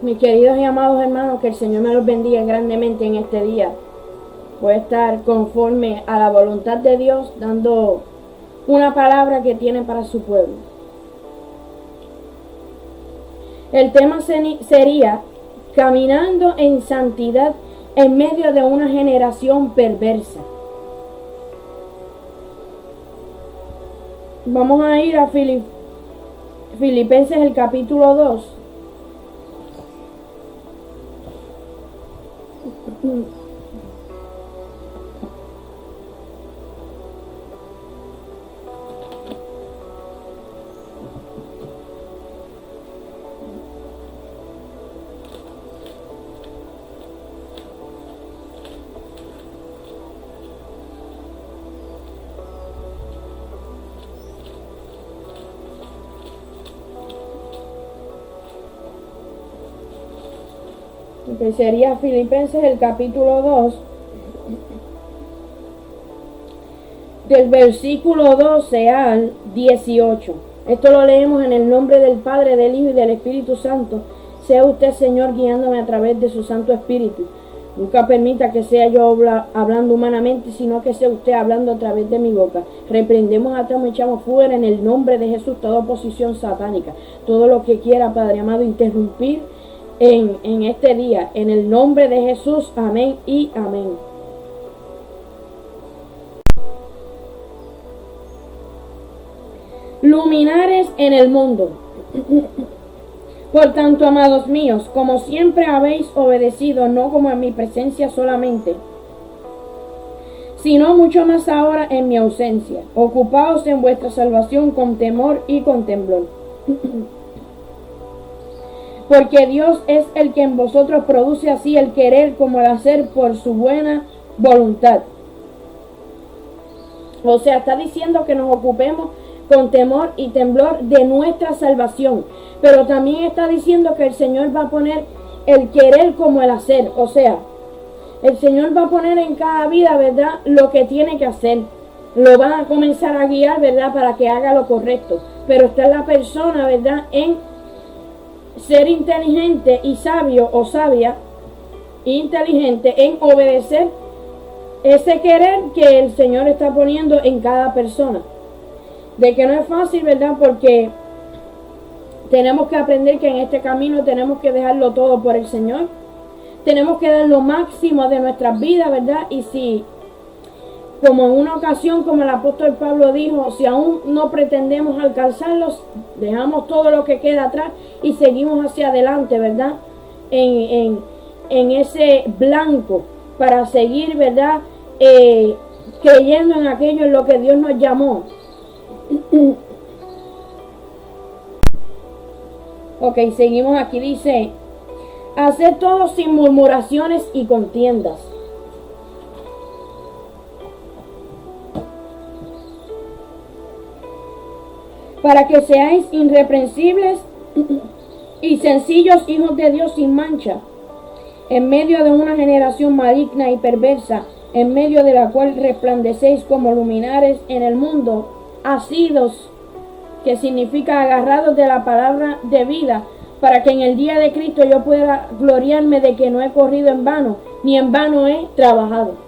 Mis queridos y amados hermanos, que el Señor me los bendiga grandemente en este día. Voy a estar conforme a la voluntad de Dios, dando una palabra que tiene para su pueblo. El tema sería caminando en santidad en medio de una generación perversa. Vamos a ir a Filipenses el capítulo 2. Que sería Filipenses el capítulo 2, del versículo 12 al 18. Esto lo leemos en el nombre del Padre, del Hijo y del Espíritu Santo. Sea usted, Señor, guiándome a través de su Santo Espíritu. Nunca permita que sea yo hablando humanamente, sino que sea usted hablando a través de mi boca. Reprendemos, atamos y echamos fuera en el nombre de Jesús toda oposición satánica. Todo lo que quiera, Padre amado, interrumpir en este día, en el nombre de Jesús, amén y amén. Luminares en el mundo. Por tanto, amados míos, como siempre habéis obedecido, no como en mi presencia solamente, sino mucho más ahora en mi ausencia, ocupaos en vuestra salvación con temor y con temblor. Porque Dios es el que en vosotros produce así el querer como el hacer por su buena voluntad. O sea, está diciendo que nos ocupemos con temor y temblor de nuestra salvación. Pero también está diciendo que el Señor va a poner el querer como el hacer. O sea, el Señor va a poner en cada vida, ¿verdad?, lo que tiene que hacer. Lo van a comenzar a guiar, ¿verdad?, para que haga lo correcto. Pero está la persona, ¿verdad?, en ser inteligente y sabio o sabia, inteligente en obedecer ese querer que el Señor está poniendo en cada persona. De que no es fácil, ¿verdad? Porque tenemos que aprender que en este camino tenemos que dejarlo todo por el Señor. Tenemos que dar lo máximo de nuestras vidas, ¿verdad? Y si, como en una ocasión, como el apóstol Pablo dijo, si aún no pretendemos alcanzarlos, dejamos todo lo que queda atrás y seguimos hacia adelante, ¿verdad? En ese blanco para seguir, ¿verdad? Creyendo en aquello en lo que Dios nos llamó. Ok, seguimos aquí, dice, hacer todo sin murmuraciones y contiendas. Para que seáis irreprensibles y sencillos hijos de Dios sin mancha, en medio de una generación maligna y perversa, en medio de la cual resplandecéis como luminares en el mundo, asidos, que significa agarrados de la palabra de vida, para que en el día de Cristo yo pueda gloriarme de que no he corrido en vano, ni en vano he trabajado.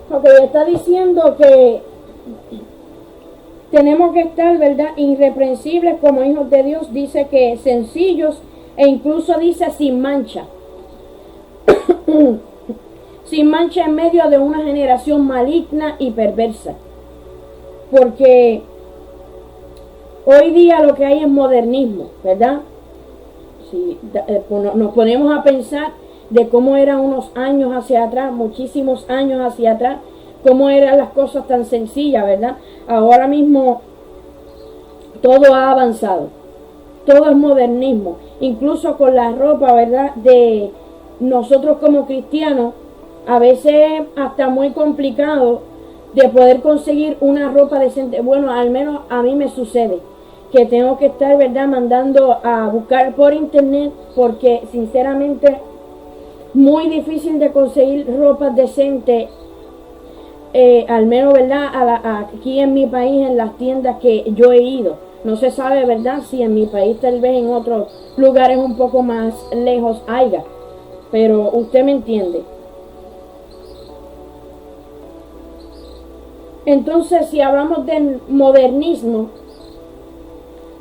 Ok, está diciendo que tenemos que estar, ¿verdad?, irreprensibles como hijos de Dios. Dice que sencillos e incluso dice sin mancha. Sin mancha en medio de una generación maligna y perversa. Porque hoy día lo que hay es modernismo, ¿verdad? Si nos ponemos a pensar de cómo eran unos años hacia atrás, muchísimos años hacia atrás, cómo eran las cosas tan sencillas, ¿verdad? Ahora mismo todo ha avanzado, todo es modernismo, incluso con la ropa, ¿verdad?, de nosotros como cristianos, a veces hasta muy complicado de poder conseguir una ropa decente. Bueno, al menos a mí me sucede que tengo que estar, ¿verdad?, mandando a buscar por internet, porque sinceramente muy difícil de conseguir ropa decente al menos, ¿verdad? Aquí en mi país, en las tiendas que yo he ido. No se sabe, ¿verdad? Si en mi país, tal vez en otros lugares un poco más lejos haya. Pero usted me entiende. Entonces, si hablamos del modernismo,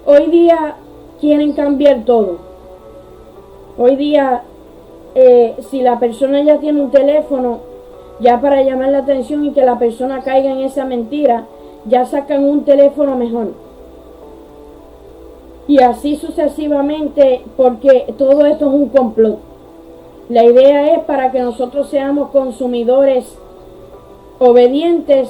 hoy día quieren cambiar todo. Hoy día, si la persona ya tiene un teléfono, ya para llamar la atención y que la persona caiga en esa mentira, ya sacan un teléfono mejor. Y así sucesivamente, porque todo esto es un complot. La idea es para que nosotros seamos consumidores obedientes,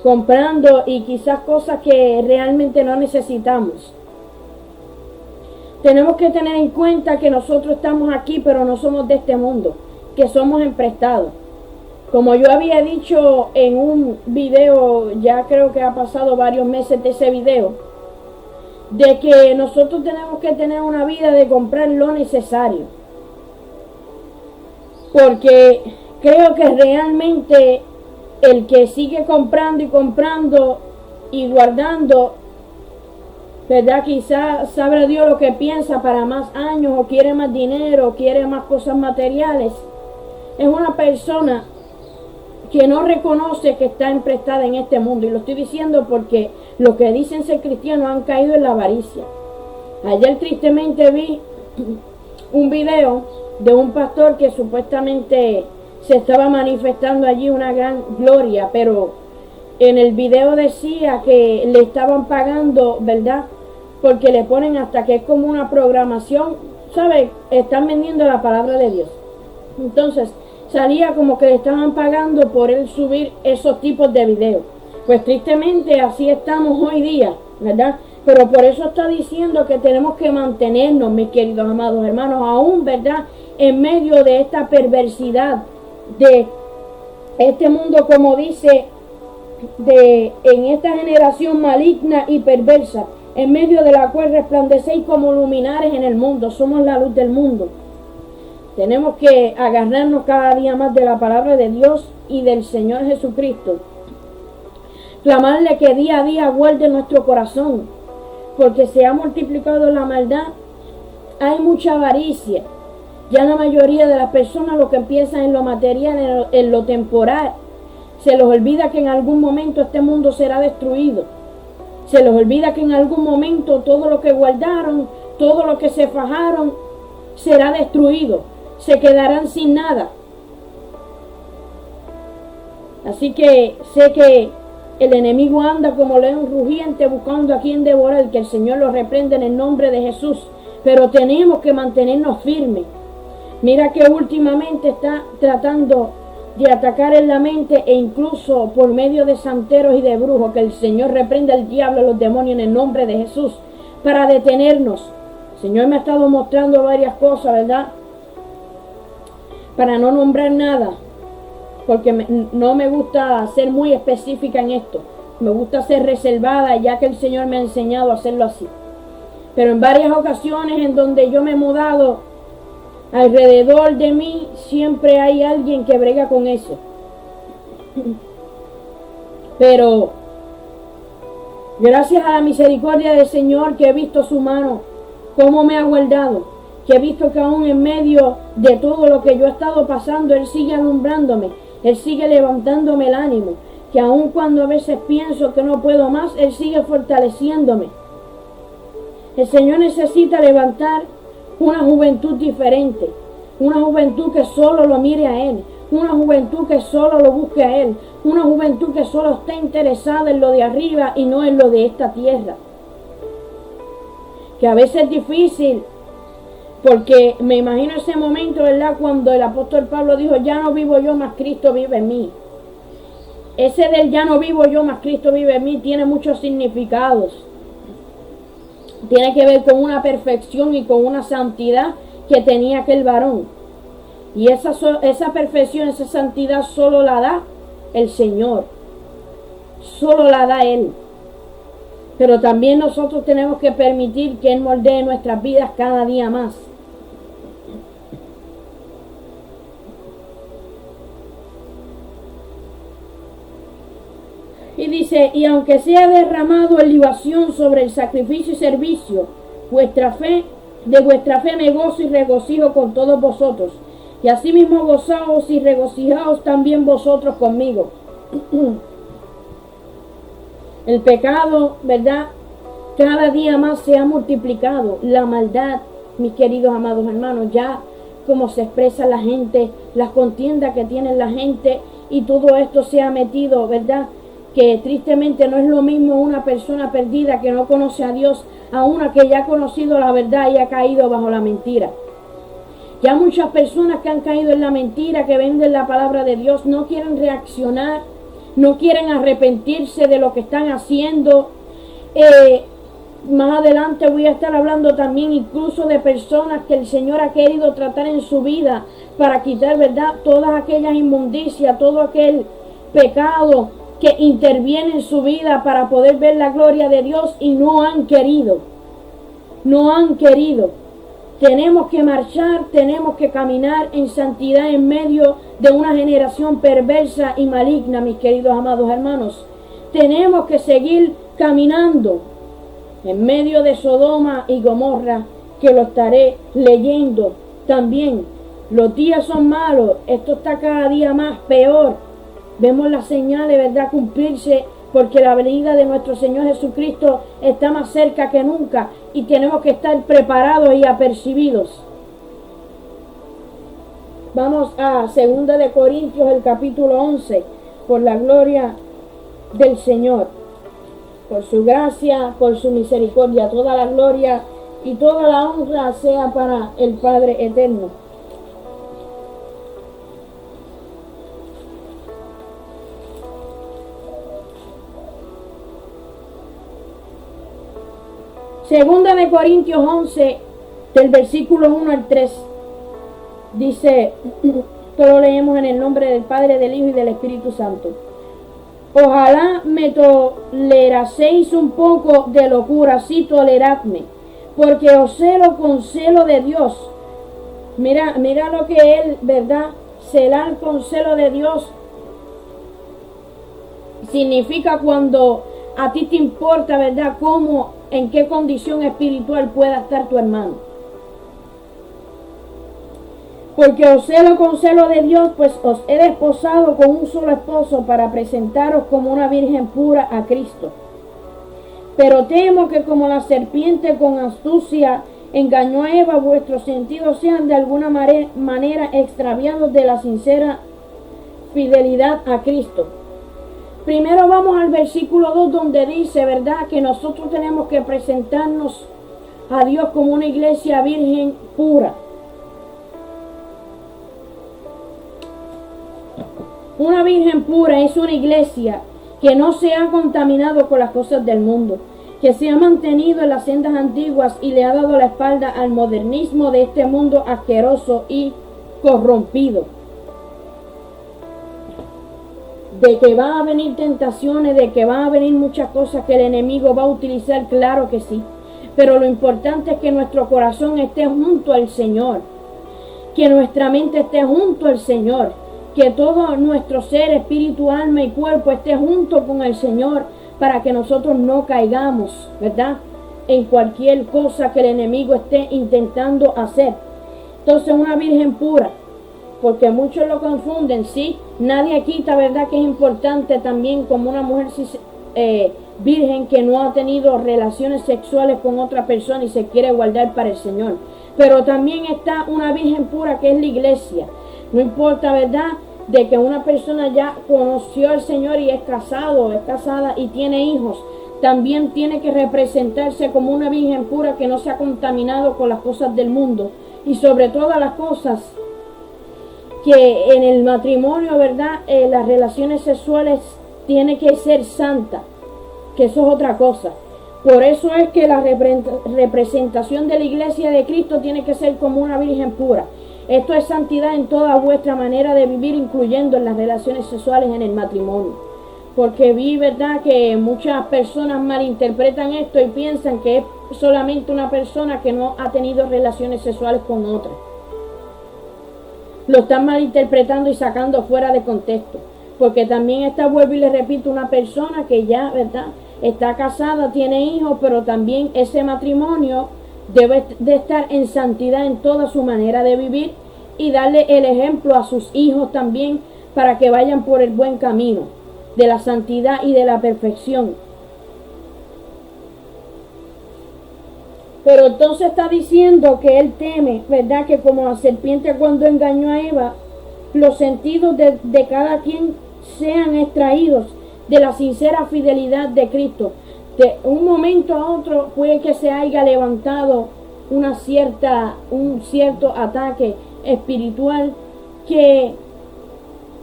comprando y quizás cosas que realmente no necesitamos. Tenemos que tener en cuenta que nosotros estamos aquí, pero no somos de este mundo, que somos emprestados. Como yo había dicho en un video, ya creo que ha pasado varios meses de ese video, de que nosotros tenemos que tener una vida de comprar lo necesario. Porque creo que realmente el que sigue comprando y comprando y guardando, ¿verdad? Quizás sabrá Dios lo que piensa para más años, o quiere más dinero, o quiere más cosas materiales. Es una persona que no reconoce que está emprestada en este mundo. Y lo estoy diciendo porque los que dicen ser cristianos han caído en la avaricia. Ayer tristemente vi un video de un pastor que supuestamente se estaba manifestando allí una gran gloria, pero en el video decía que le estaban pagando, ¿verdad? Porque le ponen hasta que es como una programación, ¿sabe? Están vendiendo la palabra de Dios. Entonces salía como que le estaban pagando por él subir esos tipos de videos. Pues tristemente así estamos hoy día, ¿verdad? Pero por eso está diciendo que tenemos que mantenernos, mis queridos amados hermanos, aún, ¿verdad? En medio de esta perversidad de este mundo, como dice, en esta generación maligna y perversa, en medio de la cual resplandecéis como luminares en el mundo. Somos la luz del mundo. Tenemos que agarrarnos cada día más de la palabra de Dios y del Señor Jesucristo. Clamarle que día a día guarde nuestro corazón, porque se ha multiplicado la maldad. Hay mucha avaricia. Ya la mayoría de las personas lo que piensan en lo material, en lo temporal. Se les olvida que en algún momento este mundo será destruido. Se les olvida que en algún momento todo lo que guardaron, todo lo que se fajaron, será destruido. Se quedarán sin nada. Así que sé que el enemigo anda como león rugiente buscando a quien devorar. Que el Señor lo reprenda en el nombre de Jesús. Pero tenemos que mantenernos firmes. Mira que últimamente está tratando de atacar en la mente, e incluso por medio de santeros y de brujos. Que el Señor reprenda al diablo y los demonios en el nombre de Jesús, para detenernos. El Señor me ha estado mostrando varias cosas, ¿verdad? Para no nombrar nada, porque no me gusta ser muy específica en esto. Me gusta ser reservada, ya que el Señor me ha enseñado a hacerlo así. Pero en varias ocasiones en donde yo me he mudado, alrededor de mí siempre hay alguien que brega con eso. Pero gracias a la misericordia del Señor, que he visto su mano, cómo me ha guardado, que he visto que aún en medio de todo lo que yo he estado pasando, Él sigue alumbrándome, Él sigue levantándome el ánimo, que aun cuando a veces pienso que no puedo más, Él sigue fortaleciéndome. El Señor necesita levantar una juventud diferente, una juventud que solo lo mire a Él, una juventud que solo lo busque a Él, una juventud que solo esté interesada en lo de arriba y no en lo de esta tierra. Que a veces es difícil, porque me imagino ese momento, ¿verdad?, cuando el apóstol Pablo dijo: ya no vivo yo, mas Cristo vive en mí. Ese del ya no vivo yo, mas Cristo vive en mí tiene muchos significados. Tiene que ver con una perfección y con una santidad que tenía aquel varón. Y esa perfección, esa santidad solo la da el Señor. Solo la da Él. Pero también nosotros tenemos que permitir que Él moldee nuestras vidas cada día más. Y dice, y aunque sea derramado en libación sobre el sacrificio y servicio, de vuestra fe me gozo y regocijo con todos vosotros. Y asimismo gozaos y regocijaos también vosotros conmigo. El pecado, ¿verdad? Cada día más se ha multiplicado. La maldad, mis queridos amados hermanos, ya como se expresa la gente, las contiendas que tiene la gente, y todo esto se ha metido, ¿verdad? Que tristemente no es lo mismo una persona perdida que no conoce a Dios a una que ya ha conocido la verdad y ha caído bajo la mentira. Ya muchas personas que han caído en la mentira, que venden la palabra de Dios, no quieren reaccionar, no quieren arrepentirse de lo que están haciendo. Más adelante voy a estar hablando también incluso de personas que el Señor ha querido tratar en su vida para quitar, ¿verdad?, todas aquellas inmundicias, todo aquel pecado que interviene en su vida para poder ver la gloria de Dios, y no han querido. No han querido. Tenemos que marchar, tenemos que caminar en santidad en medio de una generación perversa y maligna, mis queridos amados hermanos. Tenemos que seguir caminando en medio de Sodoma y Gomorra, que lo estaré leyendo también. Los días son malos, esto está cada día más peor. Vemos las señales, ¿verdad?, cumplirse, porque la venida de nuestro Señor Jesucristo está más cerca que nunca, y tenemos que estar preparados y apercibidos. Vamos a 2 de Corintios, el capítulo 11, por la gloria del Señor, por su gracia, por su misericordia. Toda la gloria y toda la honra sea para el Padre eterno. Segunda de Corintios 11, del versículo 1 al 3, dice, esto lo leemos en el nombre del Padre, del Hijo y del Espíritu Santo. Ojalá me toleraseis un poco de locura, sí, toleradme, porque os celo con celo de Dios. Mira lo que él, ¿verdad? Celar con celo de Dios significa cuando a ti te importa, ¿verdad?, cómo, en qué condición espiritual pueda estar tu hermano. Porque os celo con celo de Dios, pues os he desposado con un solo esposo para presentaros como una virgen pura a Cristo. Pero temo que como la serpiente con astucia engañó a Eva, vuestros sentidos sean de alguna manera extraviados de la sincera fidelidad a Cristo. Primero vamos al versículo 2, donde dice, ¿verdad?, que nosotros tenemos que presentarnos a Dios como una iglesia virgen pura. Una virgen pura es una iglesia que no se ha contaminado con las cosas del mundo, que se ha mantenido en las sendas antiguas y le ha dado la espalda al modernismo de este mundo asqueroso y corrompido. De que va a venir tentaciones, de que va a venir muchas cosas que el enemigo va a utilizar, claro que sí. Pero lo importante es que nuestro corazón esté junto al Señor, que nuestra mente esté junto al Señor, que todo nuestro ser, espíritu, alma y cuerpo esté junto con el Señor, para que nosotros no caigamos, ¿verdad?, en cualquier cosa que el enemigo esté intentando hacer. Entonces, una virgen pura, porque muchos lo confunden, sí, nadie quita, ¿verdad?, que es importante también como una mujer virgen que no ha tenido relaciones sexuales con otra persona y se quiere guardar para el Señor. Pero también está una virgen pura, que es la iglesia. No importa, ¿verdad?, de que una persona ya conoció al Señor y es casado, es casada y tiene hijos, también tiene que representarse como una virgen pura que no se ha contaminado con las cosas del mundo, y sobre todas las cosas que en el matrimonio, ¿verdad?, las relaciones sexuales tiene que ser santa, que eso es otra cosa. Por eso es que la representación de la iglesia de Cristo tiene que ser como una virgen pura. Esto es santidad en toda vuestra manera de vivir, incluyendo en las relaciones sexuales en el matrimonio. Porque vi, ¿verdad?, que muchas personas malinterpretan esto y piensan que es solamente una persona que no ha tenido relaciones sexuales con otra. Lo están malinterpretando y sacando fuera de contexto. porque también está, vuelvo y le repito, una persona que ya, ¿verdad?, está casada, tiene hijos, pero también ese matrimonio debe de estar en santidad en toda su manera de vivir y darle el ejemplo a sus hijos también para que vayan por el buen camino de la santidad y de la perfección. Pero entonces está diciendo que él teme, ¿verdad?, que como la serpiente cuando engañó a Eva, los sentidos de cada quien sean extraídos de la sincera fidelidad de Cristo. De un momento a otro puede que se haya levantado un cierto ataque espiritual que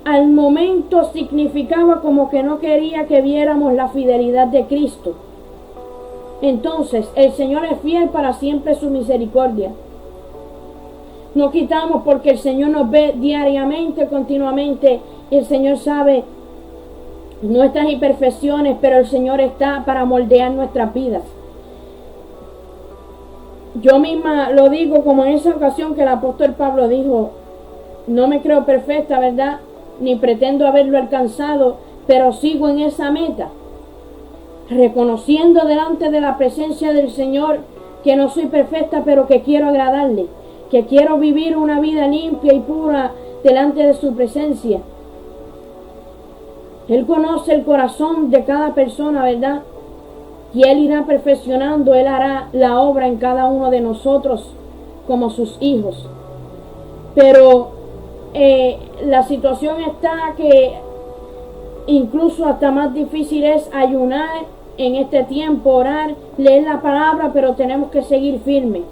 al momento significaba como que no quería que viéramos la fidelidad de Cristo. Entonces, el Señor es fiel para siempre, su misericordia. No quitamos porque el Señor nos ve diariamente, continuamente, y el Señor sabe nuestras imperfecciones, pero el Señor está para moldear nuestras vidas. Yo misma lo digo como en esa ocasión que el apóstol Pablo dijo, no me creo perfecta, ¿verdad?, ni pretendo haberlo alcanzado, pero sigo en esa meta, reconociendo delante de la presencia del Señor que no soy perfecta, pero que quiero agradarle, que quiero vivir una vida limpia y pura delante de su presencia. Él conoce el corazón de cada persona, ¿verdad?, y Él irá perfeccionando, Él hará la obra en cada uno de nosotros como sus hijos. Pero la situación está que incluso hasta más difícil es ayunar en este tiempo, orar, leer la palabra, pero tenemos que seguir firmes.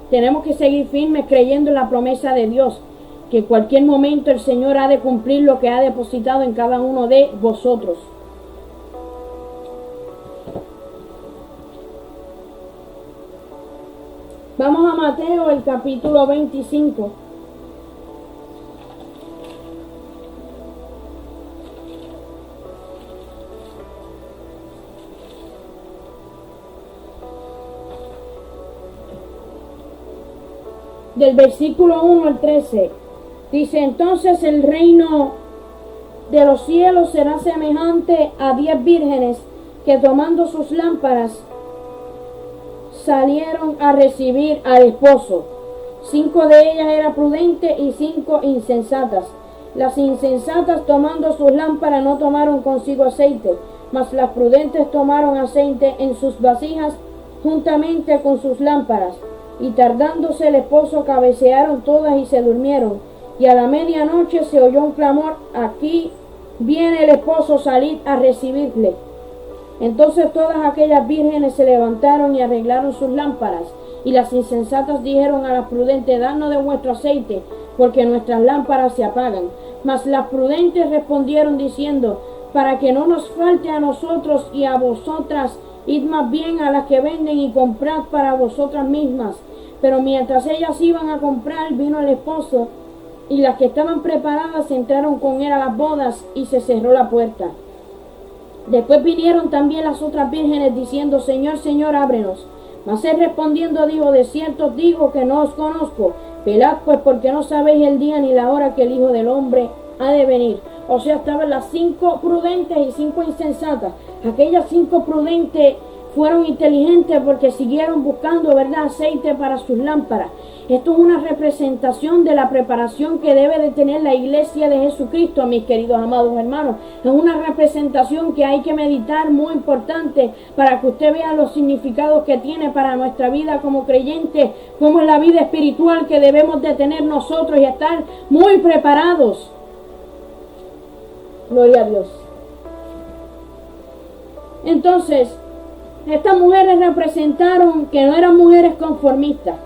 Tenemos que seguir firmes creyendo en la promesa de Dios, que en cualquier momento el Señor ha de cumplir lo que ha depositado en cada uno de vosotros. Vamos a Mateo, el capítulo 25. Del versículo 1 al 13. Dice, entonces el reino de los cielos será semejante a 10 vírgenes que tomando sus lámparas salieron a recibir al esposo. 5 de ellas eran prudentes y 5 insensatas. Las insensatas tomando sus lámparas no tomaron consigo aceite, mas las prudentes tomaron aceite en sus vasijas juntamente con sus lámparas. Y tardándose el esposo cabecearon todas y se durmieron. Y a la medianoche se oyó un clamor, aquí viene el esposo, salid a recibirle. Entonces todas aquellas vírgenes se levantaron y arreglaron sus lámparas. Y las insensatas dijeron a las prudentes, dadnos de vuestro aceite, porque nuestras lámparas se apagan. Mas las prudentes respondieron diciendo, para que no nos falte a nosotros y a vosotras, id más bien a las que venden y comprad para vosotras mismas. Pero mientras ellas iban a comprar, vino el esposo, y las que estaban preparadas entraron con él a las bodas, y se cerró la puerta. Después vinieron también las otras vírgenes diciendo, Señor, Señor, ábrenos. Mas él respondiendo dijo, de cierto os digo que no os conozco. Velad pues, porque no sabéis el día ni la hora que el Hijo del Hombre ha de venir. O sea, estaban las 5 prudentes y 5 insensatas. Aquellas 5 prudentes fueron inteligentes porque siguieron buscando, ¿verdad?, aceite para sus lámparas. Esto es una representación de la preparación que debe de tener la iglesia de Jesucristo, mis queridos amados hermanos. Es una representación que hay que meditar, muy importante, para que usted vea los significados que tiene para nuestra vida como creyentes, como es la vida espiritual que debemos de tener nosotros y estar muy preparados. Gloria a Dios. Entonces, estas mujeres representaron que no eran mujeres conformistas.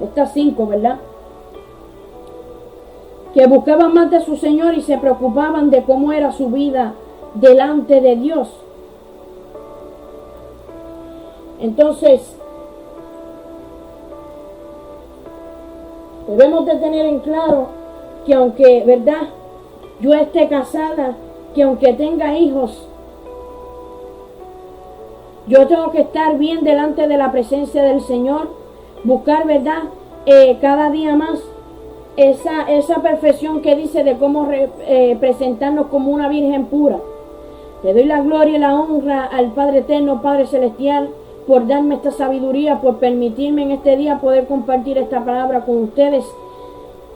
Estas 5, ¿verdad?, que buscaban más de su Señor y se preocupaban de cómo era su vida delante de Dios. Entonces, debemos de tener en claro que aunque, ¿verdad?, yo esté casada, que aunque tenga hijos, yo tengo que estar bien delante de la presencia del Señor, buscar, ¿verdad?, cada día más esa perfección que dice de cómo presentarnos como una virgen pura. Le doy la gloria y la honra al Padre Eterno, Padre Celestial, por darme esta sabiduría, por permitirme en este día poder compartir esta palabra con ustedes.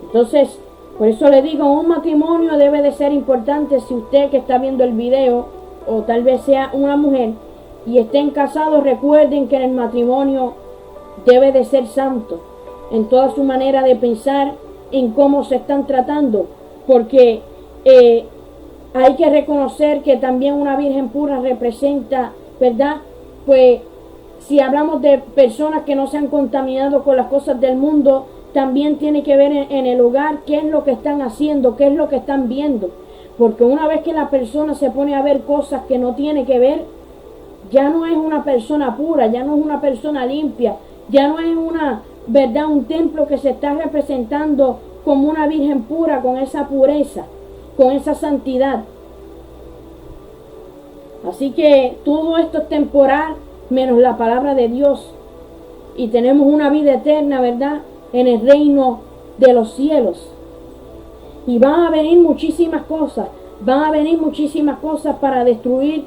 Entonces, por eso le digo, un matrimonio debe de ser importante. Si usted que está viendo el video, o tal vez sea una mujer, y estén casados, recuerden que en el matrimonio debe de ser santo, en toda su manera de pensar, en cómo se están tratando, porque hay que reconocer que también una virgen pura representa, ¿verdad? Pues si hablamos de personas que no se han contaminado con las cosas del mundo, también tiene que ver en el hogar qué es lo que están haciendo, qué es lo que están viendo. Porque una vez que la persona se pone a ver cosas que no tiene que ver, ya no es una persona pura, ya no es una persona limpia, ya no es una, ¿verdad?, un templo que se está representando como una virgen pura, con esa pureza, con esa santidad. Así que todo esto es temporal, menos la palabra de Dios. Y tenemos una vida eterna, ¿verdad?, en el reino de los cielos. Y van a venir muchísimas cosas para destruir,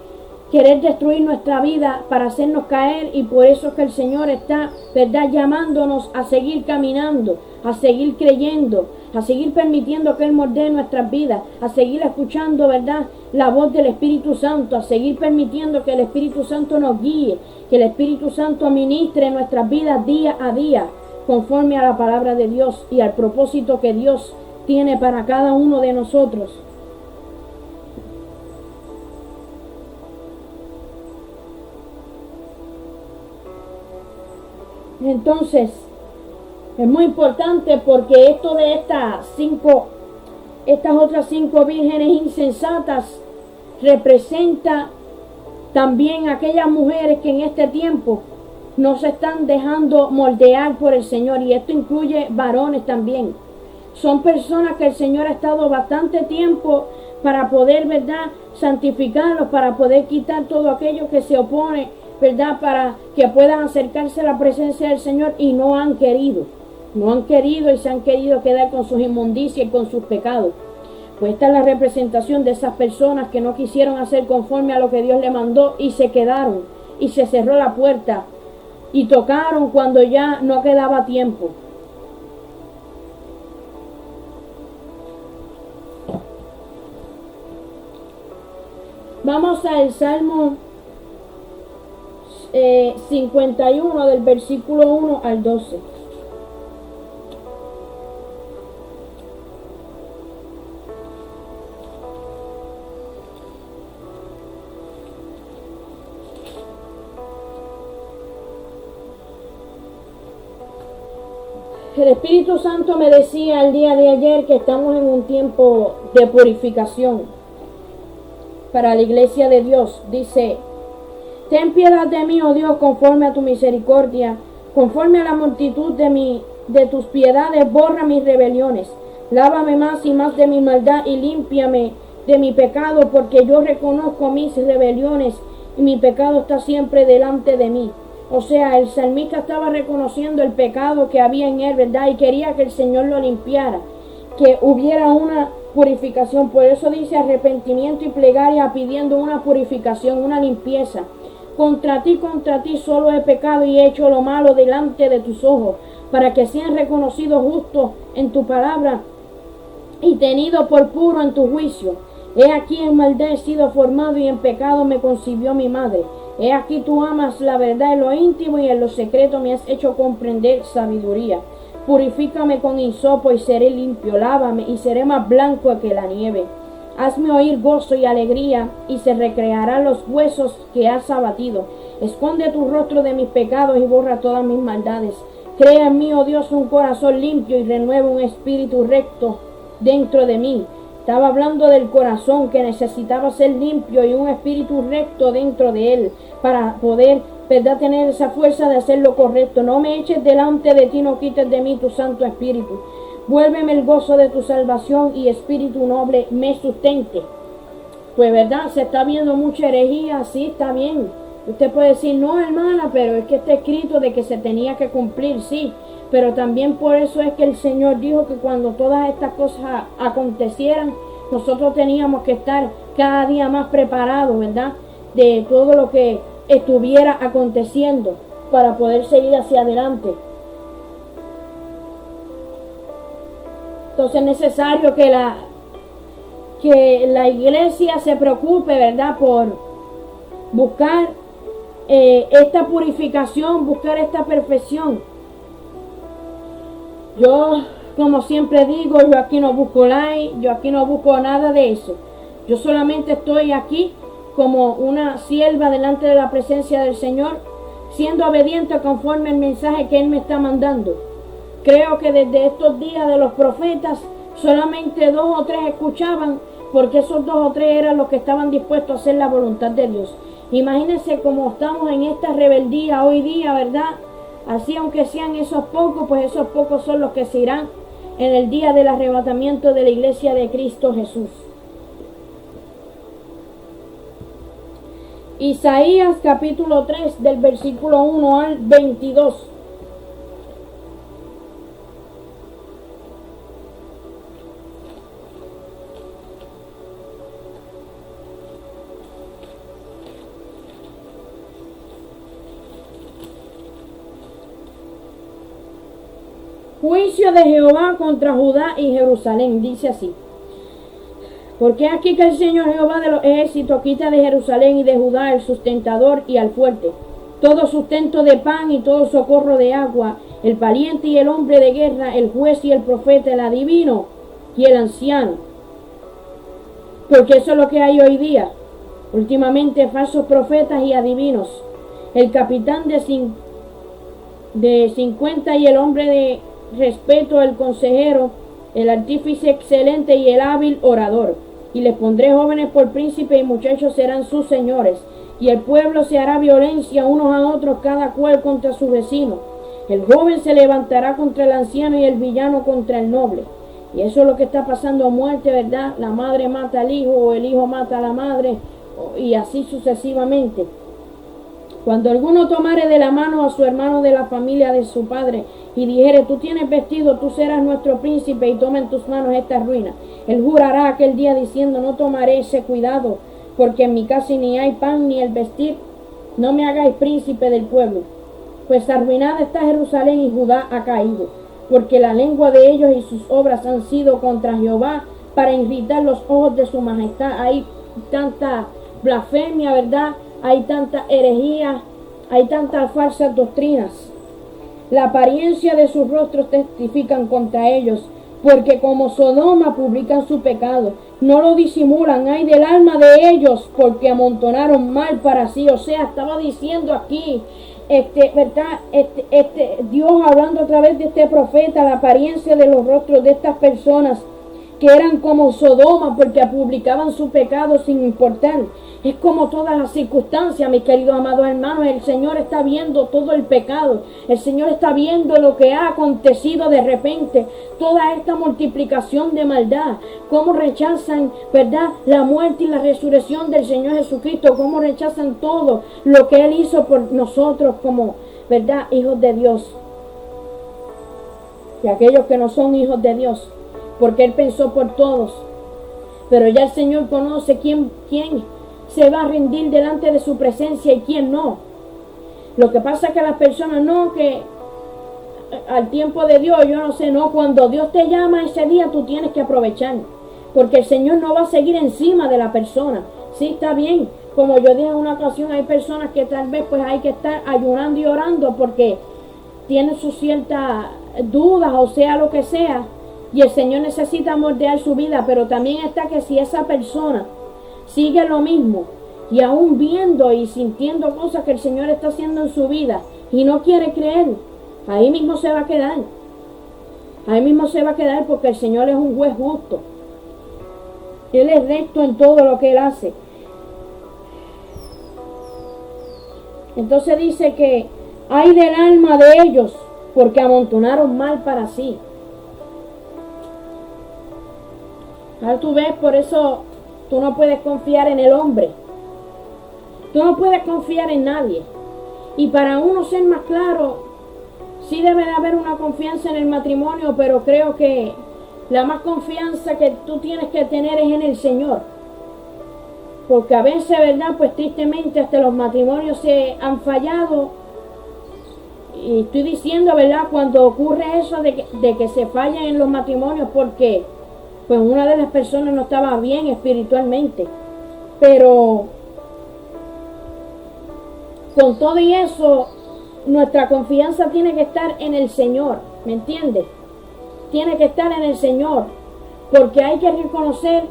querer destruir nuestra vida, para hacernos caer. Y por eso es que el Señor está, ¿verdad?, llamándonos a seguir caminando, a seguir creyendo, a seguir permitiendo que Él moldee nuestras vidas, a seguir escuchando, ¿verdad?, la voz del Espíritu Santo, a seguir permitiendo que el Espíritu Santo nos guíe, que el Espíritu Santo ministre nuestras vidas día a día, conforme a la palabra de Dios y al propósito que Dios tiene para cada uno de nosotros. Entonces, es muy importante, porque esto de estas otras 5 vírgenes insensatas representa también aquellas mujeres que en este tiempo no se están dejando moldear por el Señor, y esto incluye varones también. Son personas que el Señor ha estado bastante tiempo para poder, ¿verdad?, santificarlos, para poder quitar todo aquello que se opone, ¿verdad?, para que puedan acercarse a la presencia del Señor, y no han querido y se han querido quedar con sus inmundicias y con sus pecados. Pues esta es la representación de esas personas que no quisieron hacer conforme a lo que Dios le mandó, y se quedaron, y se cerró la puerta, y tocaron cuando ya no quedaba tiempo. Vamos al Salmo 51, del versículo 1 al 12. El Espíritu Santo me decía el día de ayer que estamos en un tiempo de purificación para la iglesia de Dios. Dice: ten piedad de mí, oh Dios, conforme a tu misericordia, conforme a la multitud de tus piedades, borra mis rebeliones. Lávame más y más de mi maldad y límpiame de mi pecado, porque yo reconozco mis rebeliones y mi pecado está siempre delante de mí. O sea, el salmista estaba reconociendo el pecado que había en él, ¿verdad? Y quería que el Señor lo limpiara, que hubiera una purificación. Por eso dice arrepentimiento y plegaria, pidiendo una purificación, una limpieza. Contra ti solo he pecado y he hecho lo malo delante de tus ojos, para que sean reconocidos justos en tu palabra y tenido por puro en tu juicio. He aquí en maldad he sido formado, y en pecado me concibió mi madre. He aquí tú amas la verdad en lo íntimo, y en lo secreto me has hecho comprender sabiduría. Purifícame con hisopo y seré limpio, lávame y seré más blanco que la nieve. Hazme oír gozo y alegría, y se recrearán los huesos que has abatido. Esconde tu rostro de mis pecados y borra todas mis maldades. Crea en mí, oh Dios, un corazón limpio, y renueva un espíritu recto dentro de mí. Estaba hablando del corazón, que necesitaba ser limpio y un espíritu recto dentro de él, para poder, ¿verdad?, tener esa fuerza de hacer lo correcto. No me eches delante de ti, no quites de mí tu Santo Espíritu. Vuélveme el gozo de tu salvación, y espíritu noble me sustente. Pues, ¿verdad?, se está viendo mucha herejía. Sí, está bien. Usted puede decir: no, hermana, pero es que está escrito de que se tenía que cumplir. Sí, Pero también por eso es que el Señor dijo que cuando todas estas cosas acontecieran, nosotros teníamos que estar cada día más preparados, ¿verdad? De todo lo que estuviera aconteciendo para poder seguir hacia adelante. Entonces es necesario que la iglesia se preocupe, ¿verdad? Por buscar esta purificación, buscar esta perfección. Yo, como siempre digo, yo aquí no busco like, yo aquí no busco nada de eso. Yo solamente estoy aquí como una sierva delante de la presencia del Señor, siendo obediente conforme el mensaje que Él me está mandando. Creo que desde estos días de los profetas, solamente 2 o 3 escuchaban, porque esos 2 o 3 eran los que estaban dispuestos a hacer la voluntad de Dios. Imagínense cómo estamos en esta rebeldía hoy día, ¿verdad? Así, aunque sean esos pocos, pues esos pocos son los que se irán en el día del arrebatamiento de la iglesia de Cristo Jesús. Isaías capítulo 3 del versículo 1 al 22. Juicio de Jehová contra Judá y Jerusalén, dice así. Porque aquí que el Señor Jehová de los ejércitos quita de Jerusalén y de Judá el sustentador y al fuerte, todo sustento de pan y todo socorro de agua, el valiente y el hombre de guerra, el juez y el profeta, el adivino y el anciano. Porque eso es lo que hay hoy día. Últimamente falsos profetas y adivinos. El capitán de 50 y el hombre de respeto, el consejero, el artífice excelente y el hábil orador. Y les pondré jóvenes por príncipe y muchachos serán sus señores. Y el pueblo se hará violencia unos a otros, cada cual contra su vecino. El joven se levantará contra el anciano y el villano contra el noble. Y eso es lo que está pasando a muerte, ¿verdad? La madre mata al hijo o el hijo mata a la madre y así sucesivamente. Cuando alguno tomare de la mano a su hermano de la familia de su padre y dijere, tú tienes vestido, tú serás nuestro príncipe, y toma en tus manos esta ruina, él jurará aquel día diciendo, no tomaré ese cuidado, porque en mi casa ni hay pan ni el vestir, no me hagáis príncipe del pueblo. Pues arruinada está Jerusalén y Judá ha caído, porque la lengua de ellos y sus obras han sido contra Jehová para irritar los ojos de su majestad. Hay tanta blasfemia, ¿verdad? Hay tanta herejía, hay tantas falsas doctrinas. La apariencia de sus rostros testifican contra ellos, porque como Sodoma publican su pecado, no lo disimulan. Hay del alma de ellos, porque amontonaron mal para sí. O sea, estaba diciendo aquí, ¿verdad? Dios hablando a través de este profeta, la apariencia de los rostros de estas personas que eran como Sodoma, porque publicaban su pecado sin importar. Es como todas las circunstancias, mis queridos amados hermanos. El Señor está viendo todo el pecado. El Señor está viendo lo que ha acontecido de repente. Toda esta multiplicación de maldad. Cómo rechazan, ¿verdad?, la muerte y la resurrección del Señor Jesucristo. Cómo rechazan todo lo que Él hizo por nosotros como, ¿verdad?, hijos de Dios. Y aquellos que no son hijos de Dios, porque Él pensó por todos. Pero ya el Señor conoce quién se va a rendir delante de su presencia y quién no. Lo que pasa es que las personas no, que al tiempo de Dios, yo no sé, no, cuando Dios te llama ese día tú tienes que aprovechar, porque el Señor no va a seguir encima de la persona. Sí, está bien, como yo dije en una ocasión, hay personas que tal vez pues hay que estar ayunando y orando porque tienen sus ciertas dudas, o sea, lo que sea, y el Señor necesita moldear su vida. Pero también está que si esa persona sigue lo mismo y aún viendo y sintiendo cosas que el Señor está haciendo en su vida y no quiere creer, ahí mismo se va a quedar. Ahí mismo se va a quedar, porque el Señor es un juez justo. Él es recto en todo lo que Él hace. Entonces dice que hay del alma de ellos, porque amontonaron mal para sí. Ahora tú ves, por eso tú no puedes confiar en el hombre. Tú no puedes confiar en nadie. Y para uno ser más claro, Sí debe de haber una confianza en el matrimonio, pero creo que la más confianza que tú tienes que tener es en el Señor. Porque a veces, ¿verdad? Pues tristemente hasta los matrimonios se han fallado. Y estoy diciendo, ¿verdad? Cuando ocurre eso de que se fallan en los matrimonios porque pues una de las personas no estaba bien espiritualmente. Pero con todo y eso, nuestra confianza tiene que estar en el Señor, ¿me entiendes? Tiene que estar en el Señor, porque hay que reconocer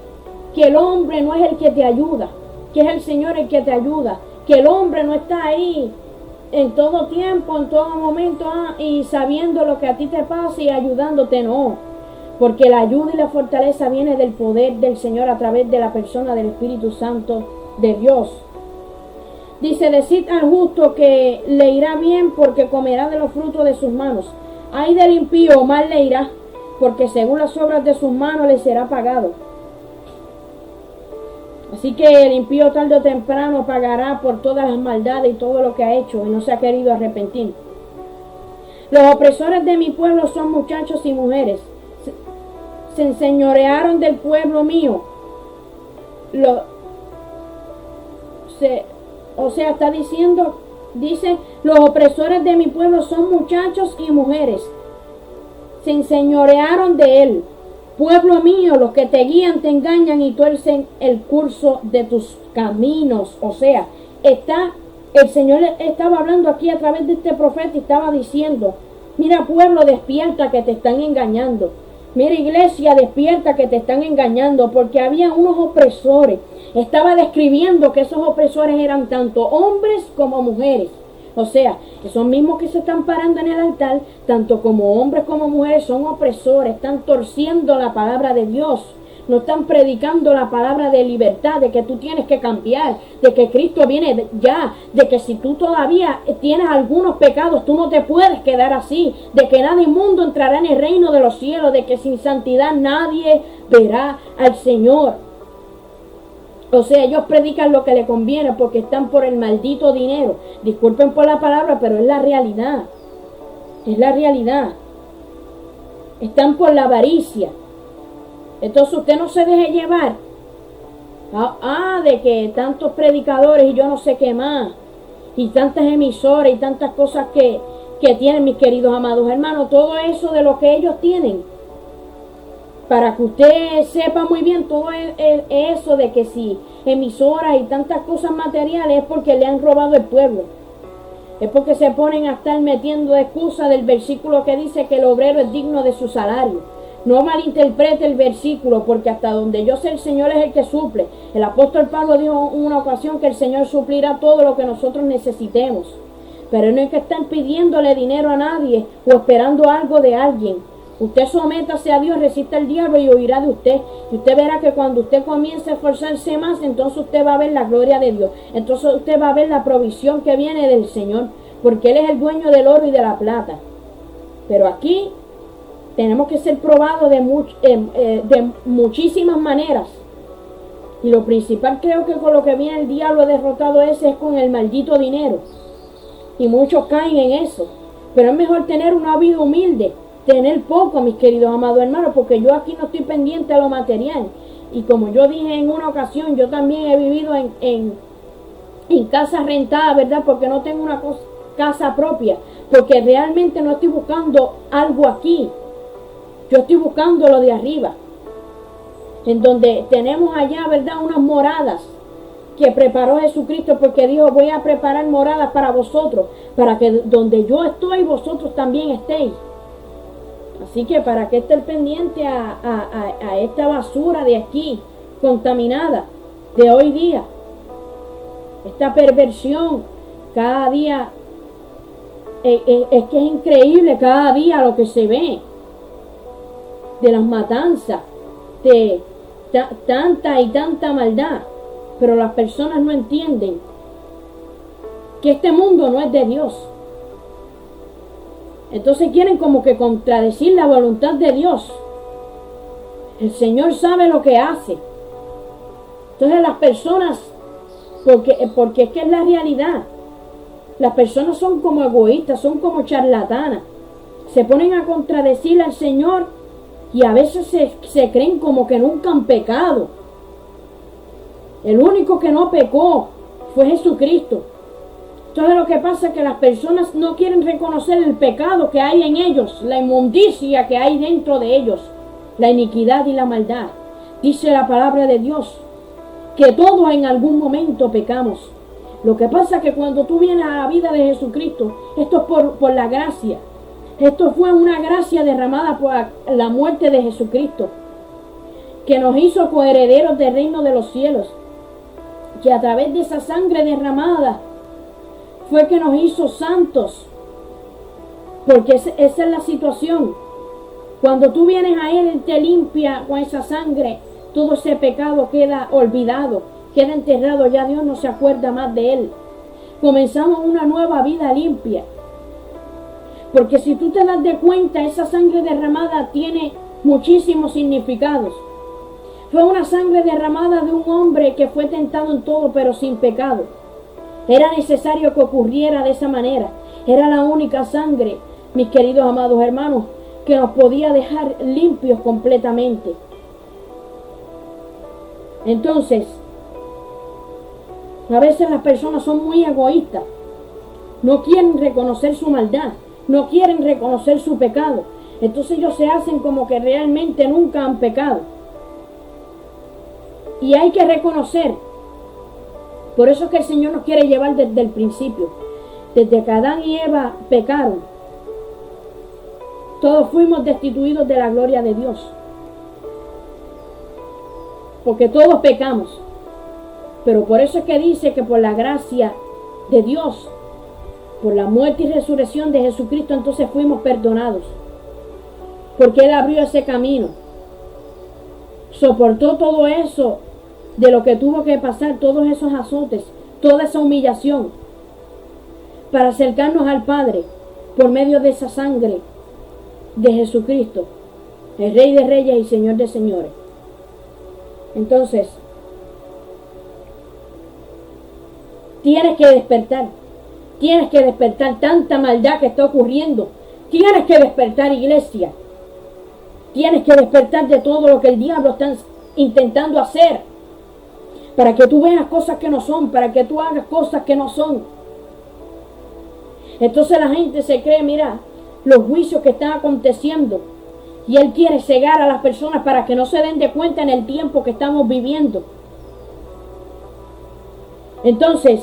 que el hombre no es el que te ayuda, que es el Señor el que te ayuda, que el hombre no está ahí en todo tiempo, en todo momento, y sabiendo lo que a ti te pasa y ayudándote, no. Porque la ayuda y la fortaleza viene del poder del Señor a través de la persona del Espíritu Santo de Dios. Dice, decid al justo que le irá bien porque comerá de los frutos de sus manos. Ay del impío, mal le irá, porque según las obras de sus manos le será pagado. Así que el impío tarde o temprano pagará por todas las maldades y todo lo que ha hecho y no se ha querido arrepentir. Los opresores de mi pueblo son muchachos y mujeres. Se enseñorearon del pueblo mío. Está diciendo, dice, los opresores de mi pueblo son muchachos y mujeres. Se enseñorearon de él. Pueblo mío, los que te guían te engañan y tuercen el curso de tus caminos. O sea, el Señor estaba hablando aquí a través de este profeta y estaba diciendo, mira pueblo, despierta que te están engañando. Mira iglesia, despierta que te están engañando, porque había unos opresores. Estaba describiendo que esos opresores eran tanto hombres como mujeres. O sea, esos mismos que se están parando en el altar, tanto como hombres como mujeres, son opresores, están torciendo la palabra de Dios. No están predicando la palabra de libertad, de que tú tienes que cambiar, de que Cristo viene ya, de que si tú todavía tienes algunos pecados, tú no te puedes quedar así, de que nada inmundo entrará en el reino de los cielos, de que sin santidad nadie verá al Señor. O sea, ellos predican lo que les conviene porque están por el maldito dinero. Disculpen por la palabra, pero es la realidad. Es la realidad. Están por la avaricia. Entonces usted no se deje llevar. De que tantos predicadores y yo no sé qué más. Y tantas emisoras y tantas cosas que tienen mis queridos amados hermanos. Todo eso de lo que ellos tienen. Para que usted sepa muy bien todo eso de que si emisoras y tantas cosas materiales es porque le han robado el pueblo. Es porque se ponen a estar metiendo excusa del versículo que dice que el obrero es digno de su salario. No malinterprete el versículo, porque hasta donde yo sé el Señor es el que suple. El apóstol Pablo dijo en una ocasión que el Señor suplirá todo lo que nosotros necesitemos. Pero no hay que estar pidiéndole dinero a nadie o esperando algo de alguien. Usted sométase a Dios, resista al diablo y huirá de usted. Y usted verá que cuando usted comience a esforzarse más, entonces usted va a ver la gloria de Dios. Entonces usted va a ver la provisión que viene del Señor. Porque Él es el dueño del oro y de la plata. Pero aquí tenemos que ser probados de muchísimas maneras. Y lo principal creo que con lo que viene el diablo derrotado es con el maldito dinero. Y muchos caen en eso. Pero es mejor tener una vida humilde. Tener poco, mis queridos amados hermanos, porque yo aquí no estoy pendiente a lo material. Y como yo dije en una ocasión, yo también he vivido en casas rentadas, ¿verdad? Porque no tengo una casa propia. Porque realmente no estoy buscando algo aquí. Yo estoy buscando lo de arriba. En donde tenemos allá, ¿verdad? Unas moradas que preparó Jesucristo, porque dijo, voy a preparar moradas para vosotros, para que donde yo estoy, vosotros también estéis. Así que para que estar pendiente a esta basura de aquí, contaminada, de hoy día, esta perversión, cada día, es que es increíble cada día lo que se ve, de las matanzas, de tanta y tanta maldad, pero las personas no entienden que este mundo no es de Dios. Entonces quieren como que contradecir la voluntad de Dios. El Señor sabe lo que hace. Entonces las personas, porque es que es la realidad, las personas son como egoístas, son como charlatanas. se ponen a contradecir al Señor y a veces se creen como que nunca han pecado. El único que no pecó fue Jesucristo. Entonces lo que pasa es que las personas no quieren reconocer el pecado que hay en ellos, la inmundicia que hay dentro de ellos, la iniquidad y la maldad. Dice la palabra de Dios que todos en algún momento pecamos. Lo que pasa es que cuando tú vienes a la vida de Jesucristo, esto es por la gracia. Esto fue una gracia derramada por la muerte de Jesucristo, que nos hizo coherederos del reino de los cielos, que a través de esa sangre derramada fue que nos hizo santos, porque esa es la situación. Cuando tú vienes a Él, Él te limpia con esa sangre, todo ese pecado queda olvidado, queda enterrado, ya Dios no se acuerda más de él. Comenzamos una nueva vida limpia. Porque si tú te das de cuenta, esa sangre derramada tiene muchísimos significados. Fue una sangre derramada de un hombre que fue tentado en todo, pero sin pecado. Era necesario que ocurriera de esa manera. Era la única sangre, mis queridos amados hermanos, que nos podía dejar limpios completamente. Entonces, a veces las personas son muy egoístas. No quieren reconocer su maldad. No quieren reconocer su pecado. Entonces ellos se hacen como que realmente nunca han pecado. Y hay que reconocer. Por eso es que el Señor nos quiere llevar desde el principio. Desde que Adán y Eva pecaron, todos fuimos destituidos de la gloria de Dios. Porque todos pecamos. Pero por eso es que dice que por la gracia de Dios, por la muerte y resurrección de Jesucristo, entonces fuimos perdonados. Porque Él abrió ese camino. Soportó todo eso de lo que tuvo que pasar, todos esos azotes, toda esa humillación, para acercarnos al Padre por medio de esa sangre de Jesucristo, el Rey de Reyes y Señor de Señores. Entonces, tienes que despertar. Tienes que despertar tanta maldad que está ocurriendo. Tienes que despertar, iglesia. Tienes que despertar de todo lo que el diablo está intentando hacer. Para que tú veas cosas que no son. Para que tú hagas cosas que no son. Entonces la gente se cree, mira, los juicios que están aconteciendo. Y Él quiere cegar a las personas para que no se den de cuenta en el tiempo que estamos viviendo. Entonces,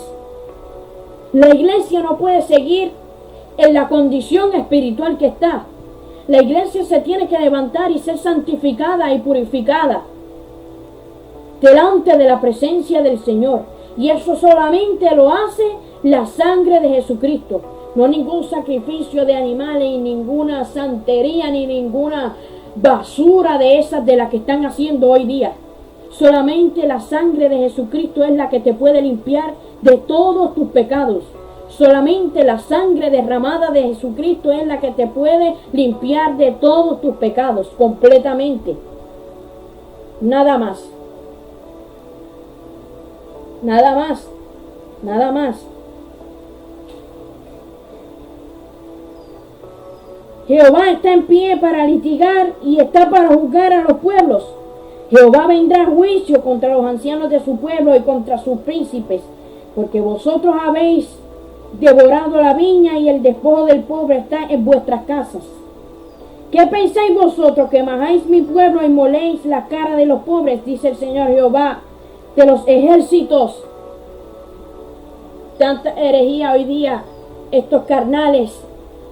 la iglesia no puede seguir en la condición espiritual que está. La iglesia se tiene que levantar y ser santificada y purificada delante de la presencia del Señor. Y eso solamente lo hace la sangre de Jesucristo. No ningún sacrificio de animales, ni ninguna santería, ni ninguna basura de esas de las que están haciendo hoy día. Solamente la sangre de Jesucristo es la que te puede limpiar de todos tus pecados. Solamente la sangre derramada de Jesucristo es la que te puede limpiar de todos tus pecados completamente. Nada más. Nada más. Nada más. Jehová está en pie para litigar y está para juzgar a los pueblos. Jehová vendrá a juicio contra los ancianos de su pueblo y contra sus príncipes, porque vosotros habéis devorado la viña y el despojo del pobre está en vuestras casas. ¿Qué pensáis vosotros que majáis mi pueblo y moléis la cara de los pobres? Dice el Señor Jehová de los ejércitos. Tanta herejía hoy día, estos carnales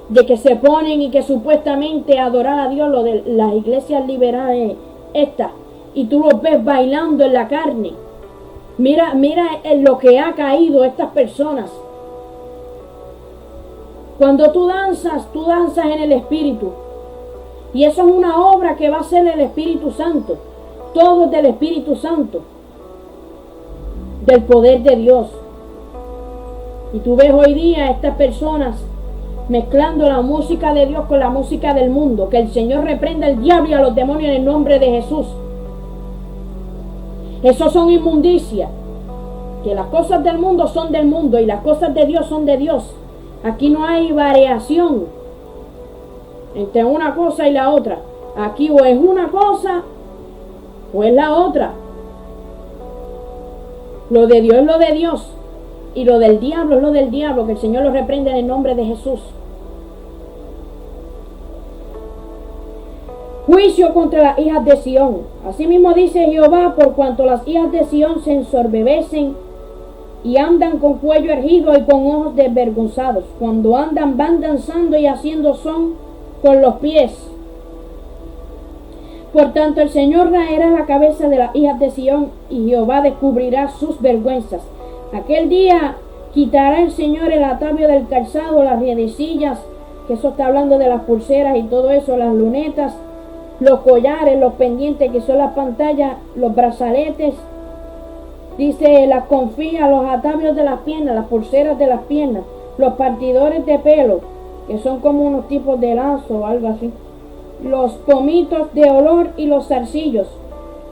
de que se ponen y que supuestamente adorar a Dios, lo de las iglesias liberales estas, y tú los ves bailando en la carne. Mira en lo que ha caído estas personas. Cuando tú danzas en el Espíritu. Y eso es una obra que va a hacer el Espíritu Santo. Todo es del Espíritu Santo. Del poder de Dios. Y tú ves hoy día a estas personas mezclando la música de Dios con la música del mundo. Que el Señor reprenda al diablo y a los demonios en el nombre de Jesús. Esos son inmundicias. Que las cosas del mundo son del mundo y las cosas de Dios son de Dios. Aquí no hay variación. entre una cosa y la otra. Aquí o es una cosa o es la otra. Lo de Dios es lo de Dios y lo del diablo es lo del diablo, que el Señor lo reprende en el nombre de Jesús. Juicio contra las hijas de Sión. Asimismo dice Jehová, por cuanto las hijas de Sión se ensorbebecen y andan con cuello erguido y con ojos desvergonzados. Cuando andan van danzando y haciendo son con los pies. Por tanto el Señor raerá la cabeza de las hijas de Sión y Jehová descubrirá sus vergüenzas. Aquel día quitará el Señor el atavio del calzado, las riedecillas, que eso está hablando de las pulseras y todo eso, las lunetas, los collares, los pendientes, que son las pantallas, los brazaletes, dice las confías, los atavios de las piernas, las pulseras de las piernas, los partidores de pelo, que son como unos tipos de lazo o algo así, los pomitos de olor y los zarcillos,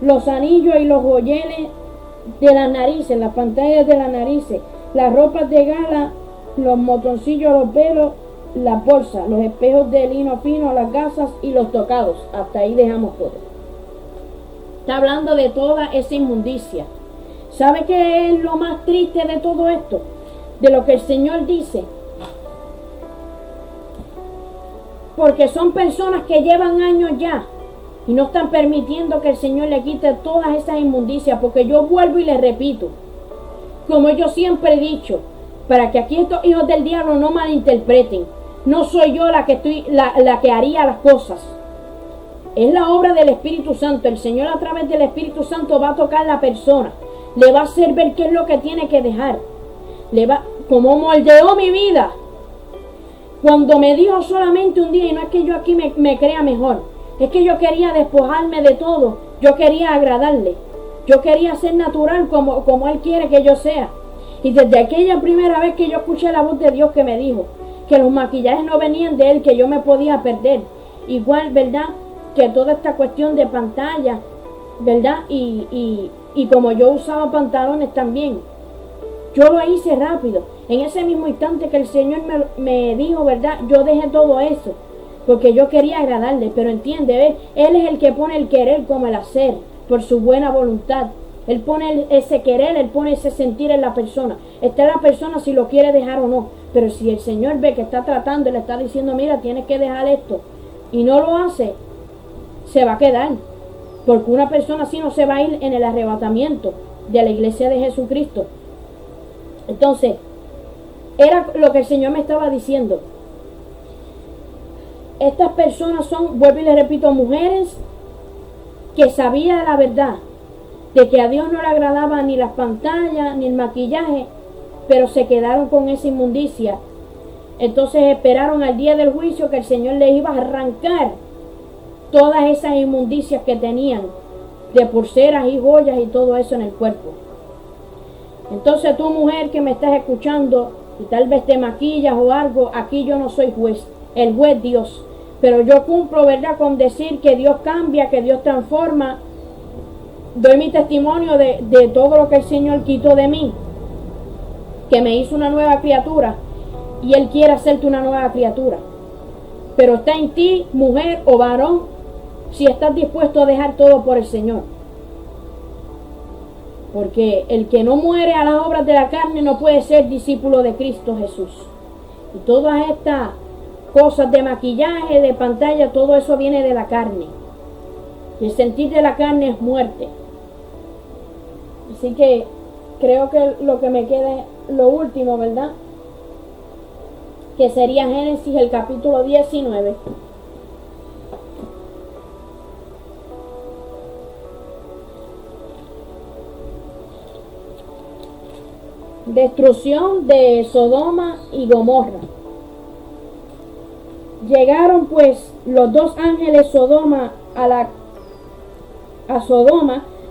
los anillos y los joyeles de las narices, las pantallas de las narices, las ropas de gala, los motoncillos, los velos, las bolsas, los espejos de lino fino, las gasas y los tocados. Hasta ahí dejamos todo. Está hablando de toda esa inmundicia. ¿Sabe qué es lo más triste de todo esto? De lo que el Señor dice. Porque son personas que llevan años ya y no están permitiendo que el Señor le quite todas esas inmundicias. Porque yo vuelvo y les repito, como yo siempre he dicho, para que aquí estos hijos del diablo no malinterpreten. No soy yo la que haría las cosas. Es la obra del Espíritu Santo. El Señor a través del Espíritu Santo va a tocar a la persona. Le va a hacer ver qué es lo que tiene que dejar. Como moldeó mi vida. Cuando me dijo solamente un día, y no es que yo aquí me crea mejor, es que yo quería despojarme de todo. Yo quería agradarle. Yo quería ser natural como Él quiere que yo sea. Y desde aquella primera vez que yo escuché la voz de Dios que me dijo que los maquillajes no venían de Él, que yo me podía perder. Igual, ¿verdad? Que toda esta cuestión de pantalla, ¿verdad? Y como yo usaba pantalones también, yo lo hice rápido. En ese mismo instante que el Señor me dijo, ¿verdad? Yo dejé todo eso, porque yo quería agradarle. Pero entiende, ¿ves? Él es el que pone el querer como el hacer, por su buena voluntad. Él pone ese querer, Él pone ese sentir en la persona. Está en la persona si lo quiere dejar o no. Pero si el Señor ve que está tratando y le está diciendo, mira, tienes que dejar esto, y no lo hace, se va a quedar. Porque una persona así no se va a ir en el arrebatamiento de la iglesia de Jesucristo. Entonces, era lo que el Señor me estaba diciendo. Estas personas son, vuelvo y les repito, mujeres que sabían la verdad, de que a Dios no le agradaba ni las pantallas, ni el maquillaje, pero se quedaron con esa inmundicia. Entonces esperaron al día del juicio que el Señor les iba a arrancar todas esas inmundicias que tenían, de pulseras y joyas y todo eso en el cuerpo. Entonces tú, mujer que me estás escuchando, y tal vez te maquillas o algo, aquí yo no soy juez, el juez Dios. Pero yo cumplo, ¿verdad?, con decir que Dios cambia, que Dios transforma. Doy mi testimonio de todo lo que el Señor quitó de mí, que me hizo una nueva criatura, y Él quiere hacerte una nueva criatura. Pero está en ti, mujer o varón, si estás dispuesto a dejar todo por el Señor. Porque el que no muere a las obras de la carne no puede ser discípulo de Cristo Jesús. Y todas estas cosas de maquillaje, de pantalla, todo eso viene de la carne. Y el sentir de la carne es muerte. Así que creo que lo que me queda es lo último, ¿verdad? Que sería Génesis, el capítulo 19. Destrucción de Sodoma y Gomorra. Llegaron pues los dos ángeles a Sodoma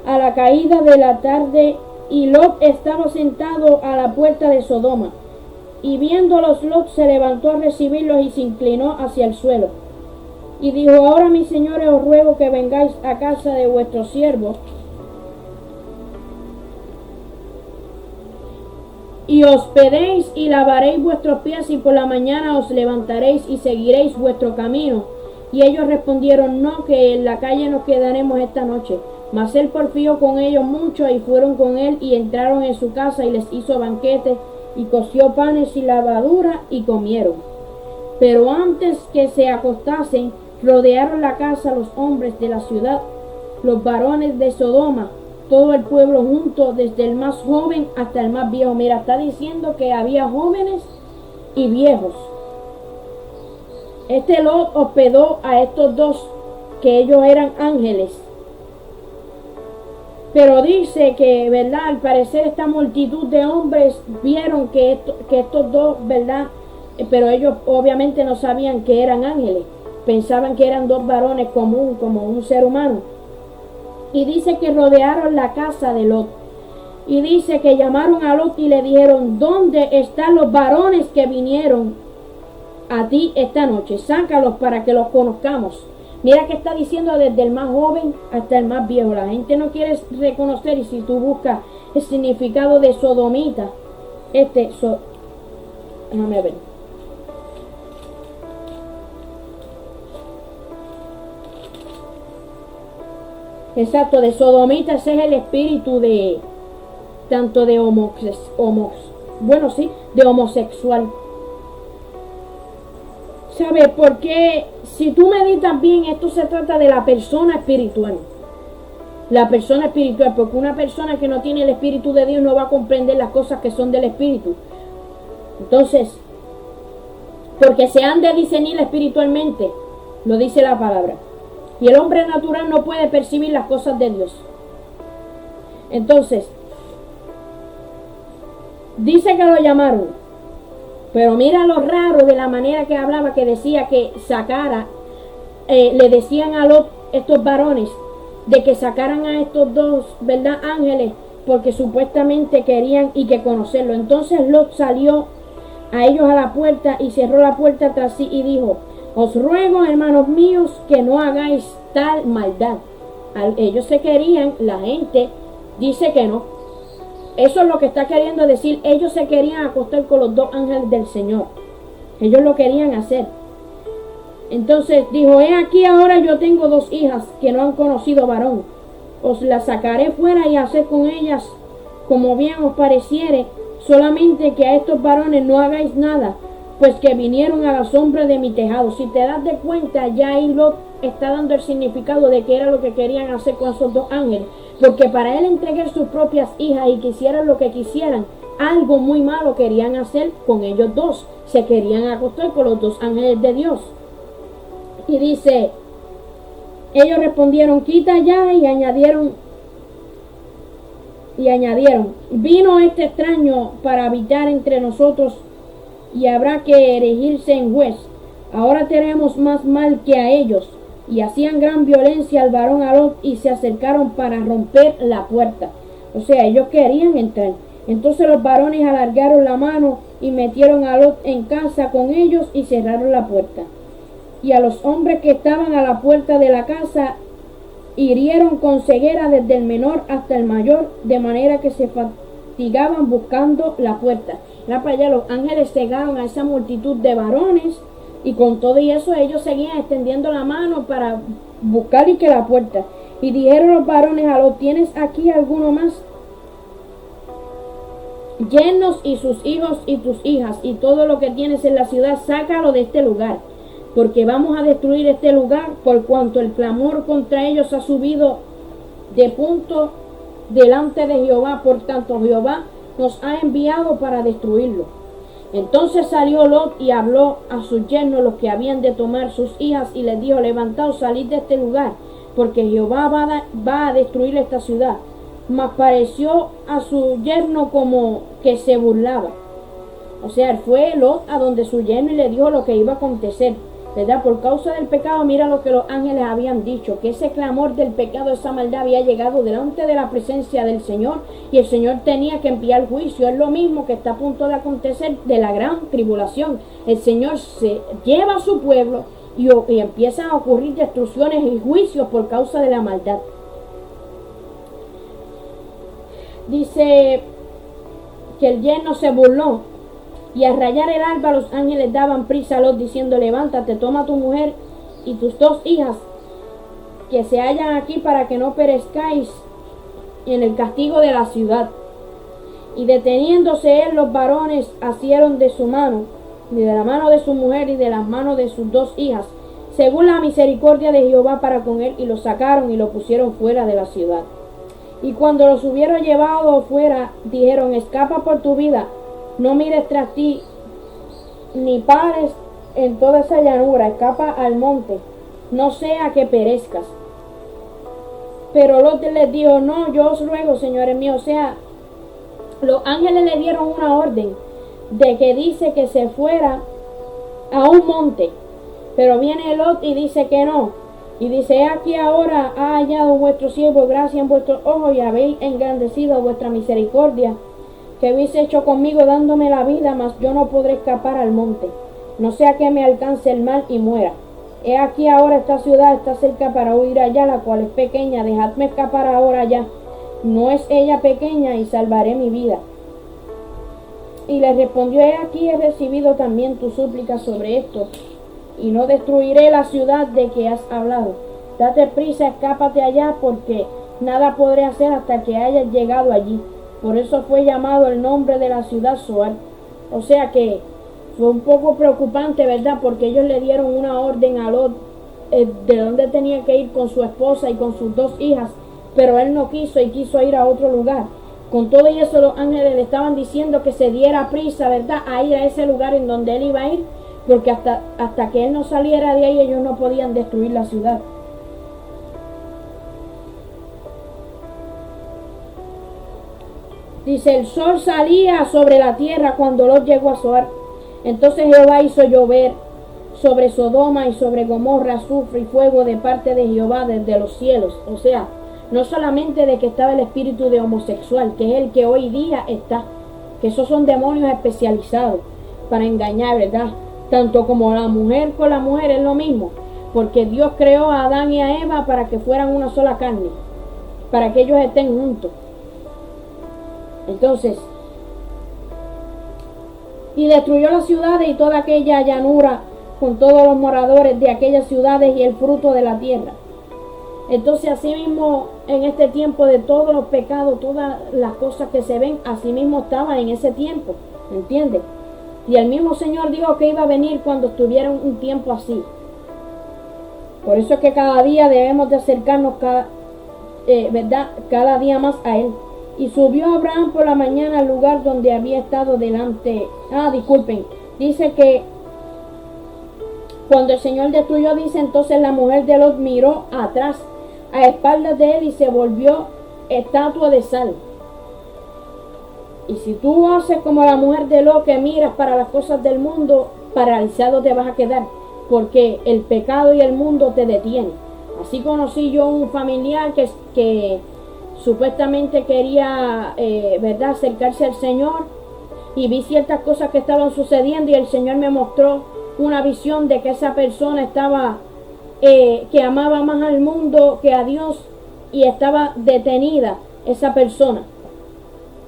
a la caída de la tarde, y Lot estaba sentado a la puerta de Sodoma. Y viéndolos, Lot se levantó a recibirlos y se inclinó hacia el suelo. Y dijo: ahora, mis señores, os ruego que vengáis a casa de vuestro siervo y hospedéis y lavaréis vuestros pies, y por la mañana os levantaréis y seguiréis vuestro camino Y ellos respondieron: no, que en la calle nos quedaremos esta noche. Mas él porfió con ellos mucho, y fueron con él, y entraron en su casa, y les hizo banquete, y coció panes y levadura, y comieron. Pero antes que se acostasen, rodearon la casa los hombres de la ciudad, los varones de Sodoma, todo el pueblo junto, desde el más joven hasta el más viejo. Mira, está diciendo que había jóvenes y viejos. Este Lot hospedó a estos dos, que ellos eran ángeles. Pero dice que, ¿verdad? Al parecer esta multitud de hombres vieron que estos dos, ¿verdad? Pero ellos obviamente no sabían que eran ángeles. Pensaban que eran dos varones común, como un ser humano. Y dice que rodearon la casa de Lot. Y dice que llamaron a Lot y le dijeron: ¿dónde están los varones que vinieron a ti esta noche? Sácalos para que los conozcamos. Mira que está diciendo desde el más joven hasta el más viejo. La gente no quiere reconocer, y si tú buscas el significado de sodomita, déjame ver. Exacto, de sodomita, ese es el espíritu de tanto de de homosexual. ¿Sabes por qué? Si tú meditas bien, esto se trata de la persona espiritual. La persona espiritual, porque una persona que no tiene el Espíritu de Dios no va a comprender las cosas que son del Espíritu. Entonces, porque se han de discernir espiritualmente, lo dice la palabra. Y el hombre natural no puede percibir las cosas de Dios. Entonces, dice que lo llamaron. Pero mira lo raro de la manera que hablaba, que decía que sacara, le decían a Lot, estos varones, de que sacaran a estos dos, ¿verdad? Ángeles, porque supuestamente querían y que conocerlo. Entonces Lot salió a ellos a la puerta y cerró la puerta tras sí y dijo: os ruego, hermanos míos, que no hagáis tal maldad. Ellos se querían, la gente dice que no. Eso es lo que está queriendo decir. Ellos se querían acostar con los dos ángeles del Señor. Ellos lo querían hacer. Entonces dijo: he aquí, ahora yo tengo dos hijas que no han conocido varón. Os las sacaré fuera y haced con ellas como bien os pareciere, solamente que a estos varones no hagáis nada, pues que vinieron a la sombra de mi tejado. Si te das de cuenta, ya ahí Lot está dando el significado de qué era lo que querían hacer con esos dos ángeles. Porque para él entregar sus propias hijas y quisieran lo que quisieran, algo muy malo querían hacer con ellos dos. Se querían acostar con los dos ángeles de Dios. Y dice, ellos respondieron: quita ya, y añadieron, vino este extraño para habitar entre nosotros, y habrá que erigirse en juez. Ahora tenemos más mal que a ellos. Y hacían gran violencia al varón a Lot, y se acercaron para romper la puerta. O sea, ellos querían entrar. Entonces los varones alargaron la mano y metieron a Lot en casa con ellos y cerraron la puerta. Y a los hombres que estaban a la puerta de la casa hirieron con ceguera desde el menor hasta el mayor, de manera que se fatigaban buscando la puerta. Era para allá, los ángeles cegaron a esa multitud de varones, y con todo y eso ellos seguían extendiendo la mano para buscar y que la puerta. Y dijeron los varones a Lot: ¿tienes aquí alguno más? Yernos y sus hijos y tus hijas y todo lo que tienes en la ciudad, sácalo de este lugar, porque vamos a destruir este lugar, por cuanto el clamor contra ellos ha subido de punto delante de Jehová. Por tanto, Jehová nos ha enviado para destruirlo. Entonces salió Lot y habló a sus yernos, los que habían de tomar sus hijas, y les dijo: levantaos, salid de este lugar, porque Jehová va a destruir esta ciudad. Mas pareció a su yerno como que se burlaba. O sea, fue Lot a donde su yerno y le dijo lo que iba a acontecer, ¿verdad? Por causa del pecado, mira lo que los ángeles habían dicho, que ese clamor del pecado, esa maldad había llegado delante de la presencia del Señor, y el Señor tenía que enviar juicio. Es lo mismo que está a punto de acontecer de la gran tribulación. El Señor se lleva a su pueblo y empiezan a ocurrir destrucciones y juicios por causa de la maldad. Dice que el yerno se burló, y al rayar el alba los ángeles daban prisa a Lot, diciendo: levántate, toma a tu mujer y tus 2 hijas que se hallan aquí para que no perezcáis en el castigo de la ciudad. Y deteniéndose él, los varones asieron de su mano, y de la mano de su mujer y de las manos de sus 2 hijas, según la misericordia de Jehová para con él, y lo sacaron y lo pusieron fuera de la ciudad. Y cuando los hubieron llevado fuera, dijeron: escapa por tu vida, no mires tras ti, ni pares en toda esa llanura, escapa al monte, no sea que perezcas. Pero Lot les dijo: no, yo os ruego, señores míos, o sea, los ángeles le dieron una orden de que dice que se fuera a un monte, pero viene Lot y dice que no, y dice: aquí ahora ha hallado vuestro siervo gracia en vuestros ojos, y habéis engrandecido vuestra misericordia que habéis hecho conmigo dándome la vida, mas yo no podré escapar al monte, no sea que me alcance el mal y muera. He aquí ahora esta ciudad está cerca para huir allá, la cual es pequeña, dejadme escapar ahora allá, no es ella pequeña, y salvaré mi vida. Y le respondió: he aquí he recibido también tu súplica sobre esto, y no destruiré la ciudad de que has hablado. Date prisa, escápate allá, porque nada podré hacer hasta que hayas llegado allí. Por eso fue llamado el nombre de la ciudad Zoar. O sea que fue un poco preocupante, ¿verdad? Porque ellos le dieron una orden a Lot de dónde tenía que ir con su esposa y con sus 2 hijas, pero él no quiso y quiso ir a otro lugar. Con todo y eso, los ángeles le estaban diciendo que se diera prisa, ¿verdad?, a ir a ese lugar en donde él iba a ir, porque hasta que él no saliera de ahí, ellos no podían destruir la ciudad. Dice: el sol salía sobre la tierra cuando Lot llegó a Zoar. Entonces Jehová hizo llover sobre Sodoma y sobre Gomorra azufre y fuego de parte de Jehová desde los cielos. O sea, no solamente de que estaba el espíritu de homosexual, que es el que hoy día está, que esos son demonios especializados para engañar, ¿verdad? Tanto como la mujer con la mujer es lo mismo, porque Dios creó a Adán y a Eva para que fueran una sola carne, para que ellos estén juntos. Entonces, y destruyó las ciudades y toda aquella llanura con todos los moradores de aquellas ciudades y el fruto de la tierra. Entonces, así mismo, en este tiempo de todos los pecados, todas las cosas que se ven, así mismo estaba en ese tiempo, ¿entiendes? Y el mismo Señor dijo que iba a venir cuando estuviera un tiempo así. Por eso es que cada día debemos de acercarnos ¿verdad?, cada día más a Él. Y subió Abraham por la mañana al lugar donde había estado delante. Dice que cuando el Señor destruyó, dice, entonces la mujer de Lot miró atrás, a espaldas de él, y se volvió estatua de sal. Y si tú haces como la mujer de Lot, que miras para las cosas del mundo, paralizado te vas a quedar, porque el pecado y el mundo te detienen. Así conocí yo un familiar que supuestamente quería, ¿verdad?, acercarse al Señor, y vi ciertas cosas que estaban sucediendo, y el Señor me mostró una visión de que esa persona estaba, que amaba más al mundo que a Dios, y estaba detenida esa persona.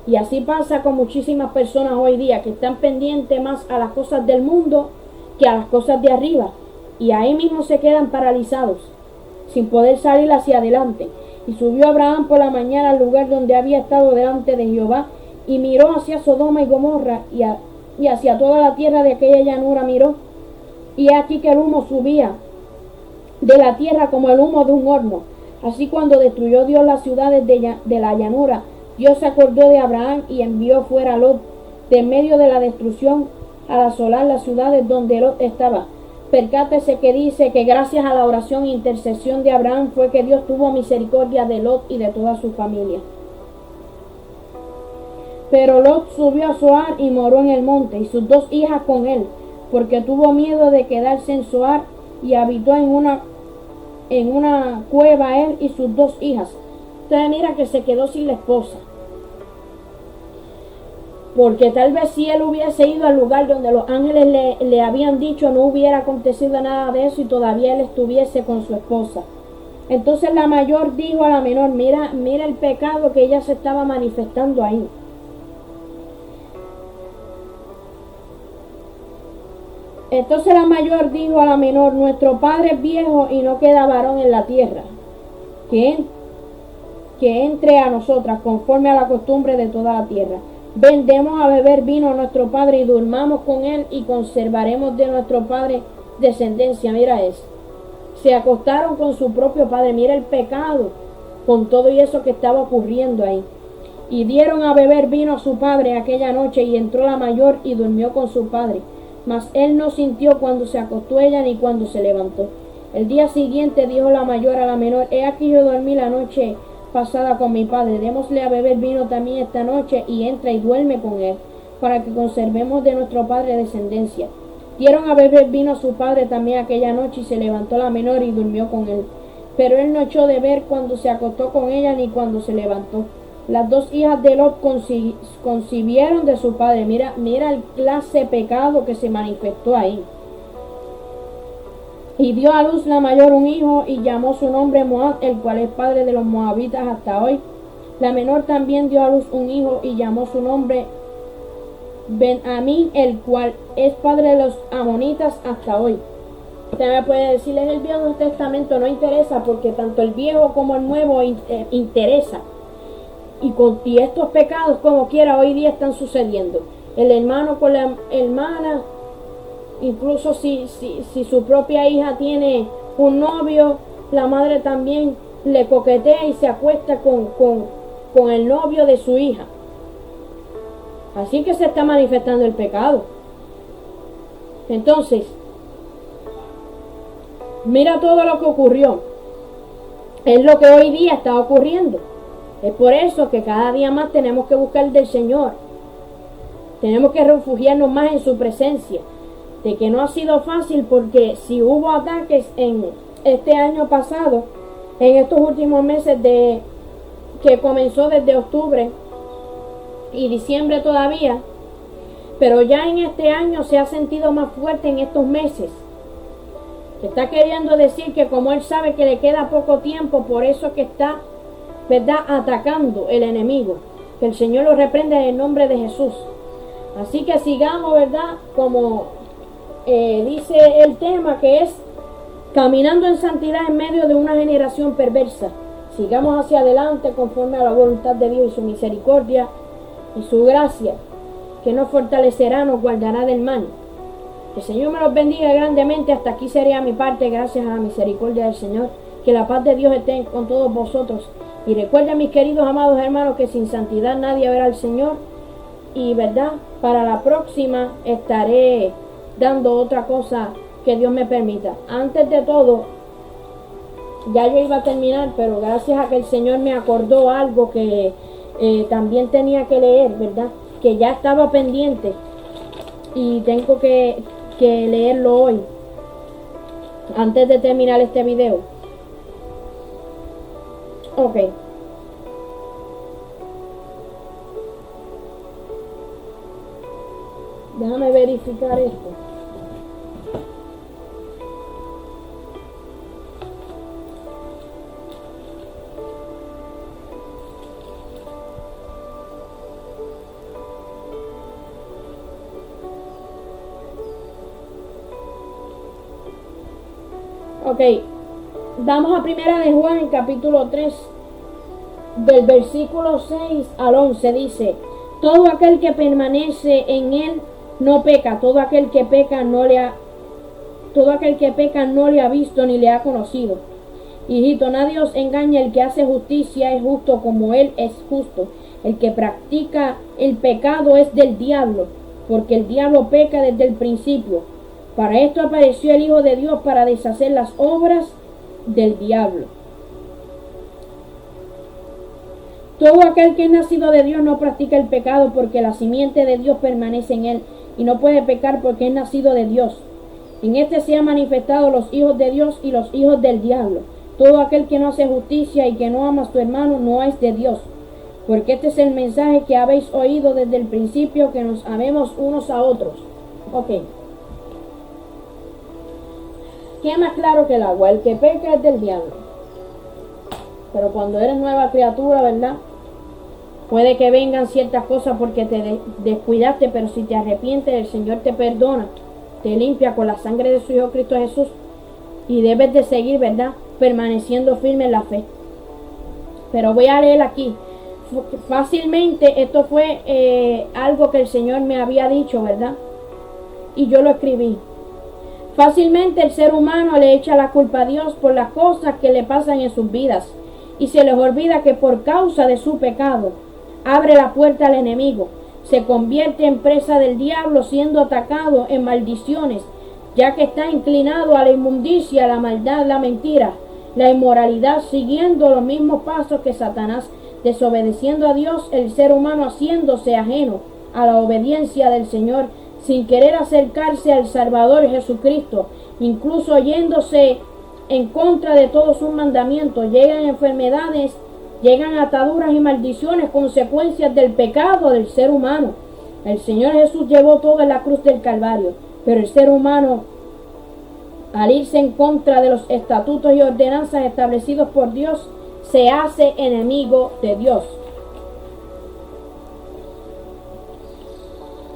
Y así pasa con muchísimas personas hoy día, que están pendientes más a las cosas del mundo que a las cosas de arriba, y ahí mismo se quedan paralizados, sin poder salir hacia adelante. Y subió Abraham por la mañana al lugar donde había estado delante de Jehová, y miró hacia Sodoma y Gomorra, y hacia toda la tierra de aquella llanura miró, y aquí que el humo subía de la tierra como el humo de un horno. Así cuando destruyó Dios las ciudades de la llanura, Dios se acordó de Abraham y envió fuera a Lot de medio de la destrucción a asolar las ciudades donde Lot estaba. Percátese que dice que gracias a la oración e intercesión de Abraham fue que Dios tuvo misericordia de Lot y de toda su familia. Pero Lot subió a Zoar y moró en el monte, y sus 2 hijas con él, porque tuvo miedo de quedarse en Zoar, y habitó en una cueva él y sus 2 hijas. Entonces mira que se quedó sin la esposa, porque tal vez si él hubiese ido al lugar donde los ángeles le habían dicho, no hubiera acontecido nada de eso, y todavía él estuviese con su esposa. Entonces la mayor dijo a la menor: mira el pecado que ella se estaba manifestando ahí. Entonces la mayor dijo a la menor: nuestro padre es viejo y no queda varón en la tierra, que entre a nosotras conforme a la costumbre de toda la tierra. Vendemos a beber vino a nuestro padre y durmamos con él y conservaremos de nuestro padre descendencia. Mira eso. Se acostaron con su propio padre. Mira el pecado con todo y eso que estaba ocurriendo ahí. Y dieron a beber vino a su padre aquella noche, y entró la mayor y durmió con su padre. Mas él no sintió cuando se acostó ella ni cuando se levantó. El día siguiente dijo la mayor a la menor: he aquí yo dormí la noche pasada con mi padre, démosle a beber vino también esta noche, y entra y duerme con él, para que conservemos de nuestro padre descendencia. Dieron a beber vino a su padre también aquella noche, y se levantó la menor y durmió con él. Pero él no echó de ver cuando se acostó con ella ni cuando se levantó. Las dos hijas de Lot concibieron de su padre. Mira el clase de pecado que se manifestó ahí. Y dio a luz la mayor un hijo, y llamó su nombre Moab, el cual es padre de los moabitas hasta hoy. La menor también dio a luz un hijo, y llamó su nombre Ben-Amí, el cual es padre de los amonitas hasta hoy. Usted me puede decir: en el Viejo Testamento no interesa, porque tanto el Viejo como el Nuevo interesa. Y estos pecados, como quiera, hoy día están sucediendo. El hermano con la hermana, incluso si su propia hija tiene un novio, la madre también le coquetea y se acuesta con el novio de su hija. Así que se está manifestando el pecado. Entonces, mira todo lo que ocurrió. Es lo que hoy día está ocurriendo. Es por eso que cada día más tenemos que buscar del Señor. Tenemos que refugiarnos más en su presencia. De que no ha sido fácil, porque si hubo ataques en este año pasado, en estos últimos meses que comenzó desde octubre y diciembre todavía, pero ya en este año se ha sentido más fuerte en estos meses. Está queriendo decir que como él sabe que le queda poco tiempo, por eso que está, ¿verdad?, atacando el enemigo. Que el Señor lo reprenda en el nombre de Jesús. Así que sigamos, ¿verdad?, como dice el tema, que es caminando en santidad en medio de una generación perversa. Sigamos hacia adelante conforme a la voluntad de Dios y su misericordia y su gracia, que nos fortalecerá, nos guardará del mal. Que el Señor me los bendiga grandemente. Hasta aquí sería mi parte, gracias a la misericordia del Señor. Que la paz de Dios esté con todos vosotros. Y recuerden, mis queridos amados hermanos, que sin santidad nadie verá al Señor. Y verdad, para la próxima estaré dando otra cosa que Dios me permita. Antes de todo, ya yo iba a terminar, pero gracias a que el Señor me acordó algo que también tenía que leer, ¿verdad?, que ya estaba pendiente y tengo que leerlo hoy antes de terminar este video. Ok. Déjame verificar esto. Ok, vamos a Primera de Juan, capítulo 3, del versículo 6 al 11. Dice: todo aquel que permanece en él no peca, todo aquel que peca no le ha visto ni le ha conocido. Hijito, nadie os engaña, el que hace justicia es justo como él es justo. El que practica el pecado es del diablo, porque el diablo peca desde el principio. Para esto apareció el Hijo de Dios, para deshacer las obras del diablo. Todo aquel que es nacido de Dios no practica el pecado, porque la simiente de Dios permanece en él, y no puede pecar porque es nacido de Dios. En este se han manifestado los hijos de Dios y los hijos del diablo. Todo aquel que no hace justicia y que no ama a su hermano no es de Dios. Porque este es el mensaje que habéis oído desde el principio, que nos amemos unos a otros. Ok. ¿Qué más claro que el agua? El que peca es del diablo. Pero cuando eres nueva criatura, ¿verdad?, puede que vengan ciertas cosas porque te descuidaste, pero si te arrepientes, el Señor te perdona te limpia con la sangre de su Hijo Cristo Jesús y debes de seguir, ¿verdad?, permaneciendo firme en la fe. Pero voy a leer aquí. Fácilmente esto fue algo que el Señor me había dicho, ¿verdad? Y yo lo escribí. Fácilmente el ser humano le echa la culpa a Dios por las cosas que le pasan en sus vidas y se les olvida que por causa de su pecado abre la puerta al enemigo, se convierte en presa del diablo siendo atacado en maldiciones, ya que está inclinado a la inmundicia, la maldad, la mentira, la inmoralidad, siguiendo los mismos pasos que Satanás, desobedeciendo a Dios, el ser humano haciéndose ajeno a la obediencia del Señor, sin querer acercarse al Salvador Jesucristo, incluso yéndose en contra de todos sus mandamientos. Llegan enfermedades, llegan ataduras y maldiciones, consecuencias del pecado del ser humano. El Señor Jesús llevó todo en la cruz del Calvario, pero el ser humano, al irse en contra de los estatutos y ordenanzas establecidos por Dios, se hace enemigo de Dios.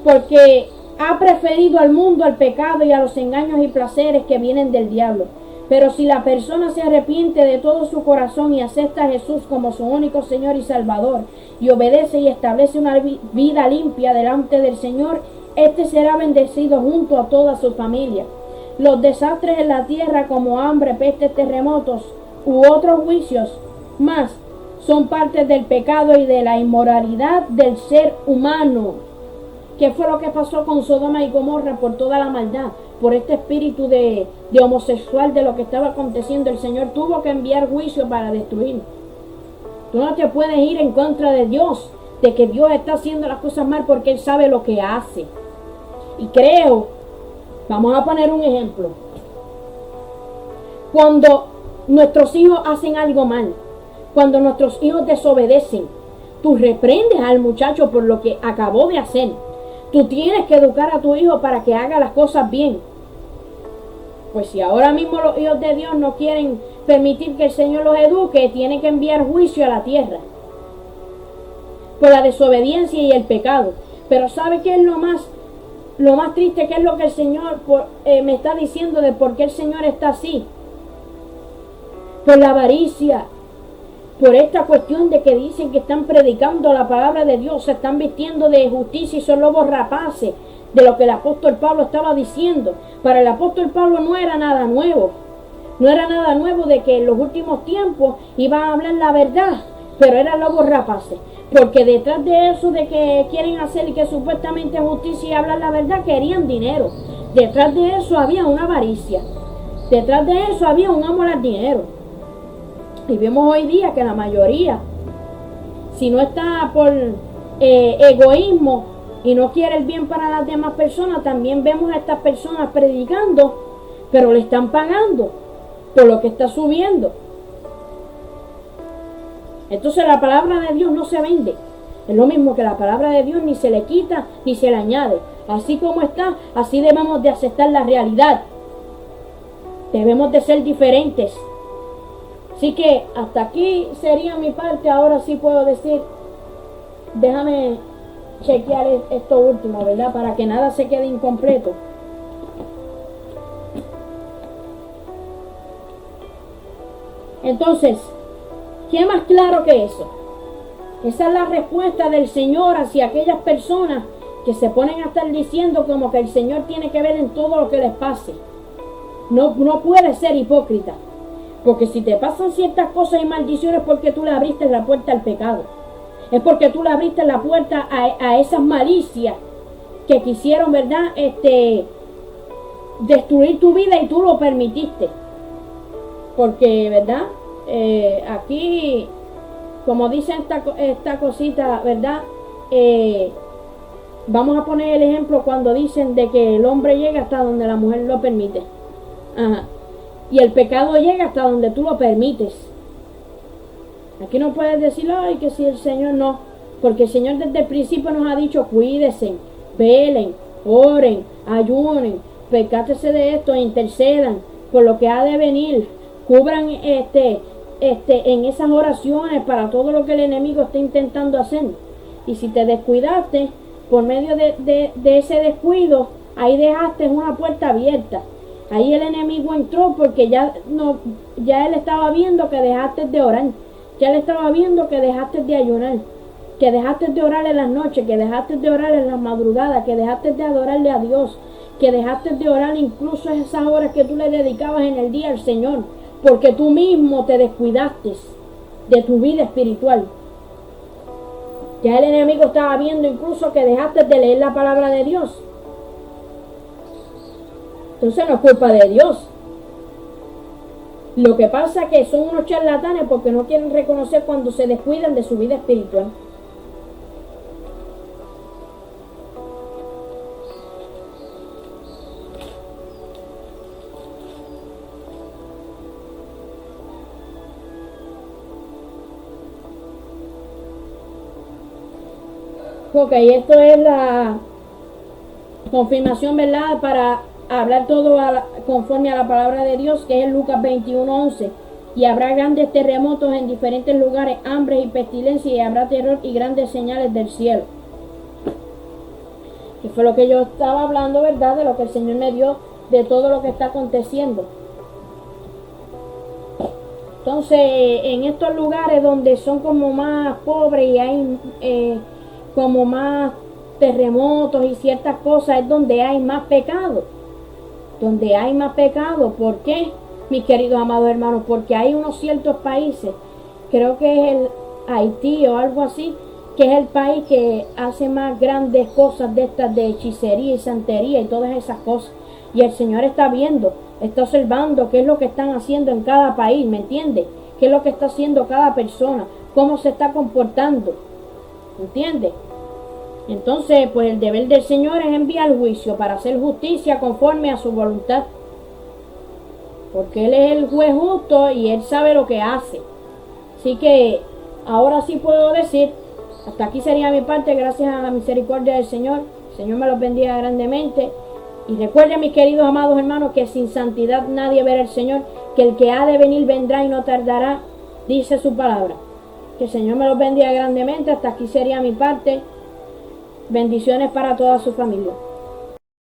Porque ha preferido al mundo, al pecado y a los engaños y placeres que vienen del diablo. Pero si la persona se arrepiente de todo su corazón y acepta a Jesús como su único Señor y Salvador, y obedece y establece una vida limpia delante del Señor, éste será bendecido junto a toda su familia. Los desastres en la tierra como hambre, pestes, terremotos u otros juicios más son parte del pecado y de la inmoralidad del ser humano. ¿Qué fue lo que pasó con Sodoma y Gomorra por toda la maldad? Por este espíritu de homosexual, de lo que estaba aconteciendo. El Señor tuvo que enviar juicio para destruir. Tú no te puedes ir en contra de Dios, de que Dios está haciendo las cosas mal, porque Él sabe lo que hace. Y creo, vamos a poner un ejemplo. Cuando nuestros hijos hacen algo mal, cuando nuestros hijos desobedecen, tú reprendes al muchacho por lo que acabó de hacer. Tú tienes que educar a tu hijo para que haga las cosas bien. Pues si ahora mismo los hijos de Dios no quieren permitir que el Señor los eduque, tiene que enviar juicio a la tierra por la desobediencia y el pecado. Pero ¿sabe qué es lo más triste? ¿Qué es lo que el Señor me está diciendo de por qué el Señor está así? Por la avaricia, por esta cuestión de que dicen que están predicando la palabra de Dios, se están vistiendo de justicia y son lobos rapaces, de lo que el apóstol Pablo estaba diciendo. Para el apóstol Pablo no era nada nuevo. No era nada nuevo de que en los últimos tiempos iban a hablar la verdad, pero eran lobos rapaces. Porque detrás de eso de que quieren hacer y que supuestamente es justicia y hablar la verdad, querían dinero. Detrás de eso había una avaricia. Detrás de eso había un amor al dinero. Y vemos hoy día que la mayoría, si no está por egoísmo y no quiere el bien para las demás personas, también vemos a estas personas predicando, pero le están pagando por lo que está subiendo. Entonces la palabra de Dios no se vende. Es lo mismo que la palabra de Dios ni se le quita ni se le añade. Así como está, así debemos de aceptar la realidad. Debemos de ser diferentes. Así que hasta aquí sería mi parte. Ahora sí puedo decir, déjame chequear esto último, ¿verdad? Para que nada se quede incompleto. Entonces, ¿qué más claro que eso? Esa es la respuesta del Señor hacia aquellas personas que se ponen a estar diciendo como que el Señor tiene que ver en todo lo que les pase. No puede ser hipócrita. Porque si te pasan ciertas cosas y maldiciones, es porque tú le abriste la puerta al pecado. Es porque tú le abriste la puerta a esas malicias que quisieron, ¿verdad? Destruir tu vida y tú lo permitiste. Porque, ¿verdad? Aquí, como dice esta cosita, ¿verdad? Vamos a poner el ejemplo cuando dicen de que el hombre llega hasta donde la mujer lo permite. Ajá. Y el pecado llega hasta donde tú lo permites. Aquí no puedes decir, ay, que si el Señor no. Porque el Señor desde el principio nos ha dicho, cuídense, velen, oren, ayunen, percátese de esto, intercedan por lo que ha de venir. Cubran en esas oraciones para todo lo que el enemigo está intentando hacer. Y si te descuidaste, por medio de ese descuido, ahí dejaste una puerta abierta. Ahí el enemigo entró porque ya él estaba viendo que dejaste de orar. Ya él estaba viendo que dejaste de ayunar, que dejaste de orar en las noches, que dejaste de orar en las madrugadas, que dejaste de adorarle a Dios, que dejaste de orar incluso a esas horas que tú le dedicabas en el día al Señor, porque tú mismo te descuidaste de tu vida espiritual. Ya el enemigo estaba viendo incluso que dejaste de leer la palabra de Dios. Entonces no es culpa de Dios. Lo que pasa es que son unos charlatanes porque no quieren reconocer cuando se descuidan de su vida espiritual. Ok, esto es la confirmación, ¿verdad? Para hablar todo conforme a la palabra de Dios, que es Lucas 21:11. Y habrá grandes terremotos en diferentes lugares, hambre y pestilencia, y habrá terror y grandes señales del cielo. Que fue lo que yo estaba hablando, ¿verdad? De lo que el Señor me dio, de todo lo que está aconteciendo. Entonces, en estos lugares donde son como más pobres y hay como más terremotos y ciertas cosas, es donde hay más pecado. Donde hay más pecado. ¿Por qué, mis queridos amados hermanos? Porque hay unos ciertos países, creo que es el Haití o algo así, que es el país que hace más grandes cosas de estas de hechicería y santería y todas esas cosas. Y el Señor está viendo, está observando qué es lo que están haciendo en cada país, ¿me entiende? Qué es lo que está haciendo cada persona, cómo se está comportando, ¿me entiende? Entonces, pues el deber del Señor es enviar juicio para hacer justicia conforme a su voluntad. Porque Él es el juez justo y Él sabe lo que hace. Así que ahora sí puedo decir, hasta aquí sería mi parte, gracias a la misericordia del Señor. El Señor me los bendiga grandemente. Y recuerden, mis queridos amados hermanos, que sin santidad nadie verá al Señor, que el que ha de venir vendrá y no tardará, dice su palabra. Que el Señor me los bendiga grandemente. Hasta aquí sería mi parte. Bendiciones para toda su familia.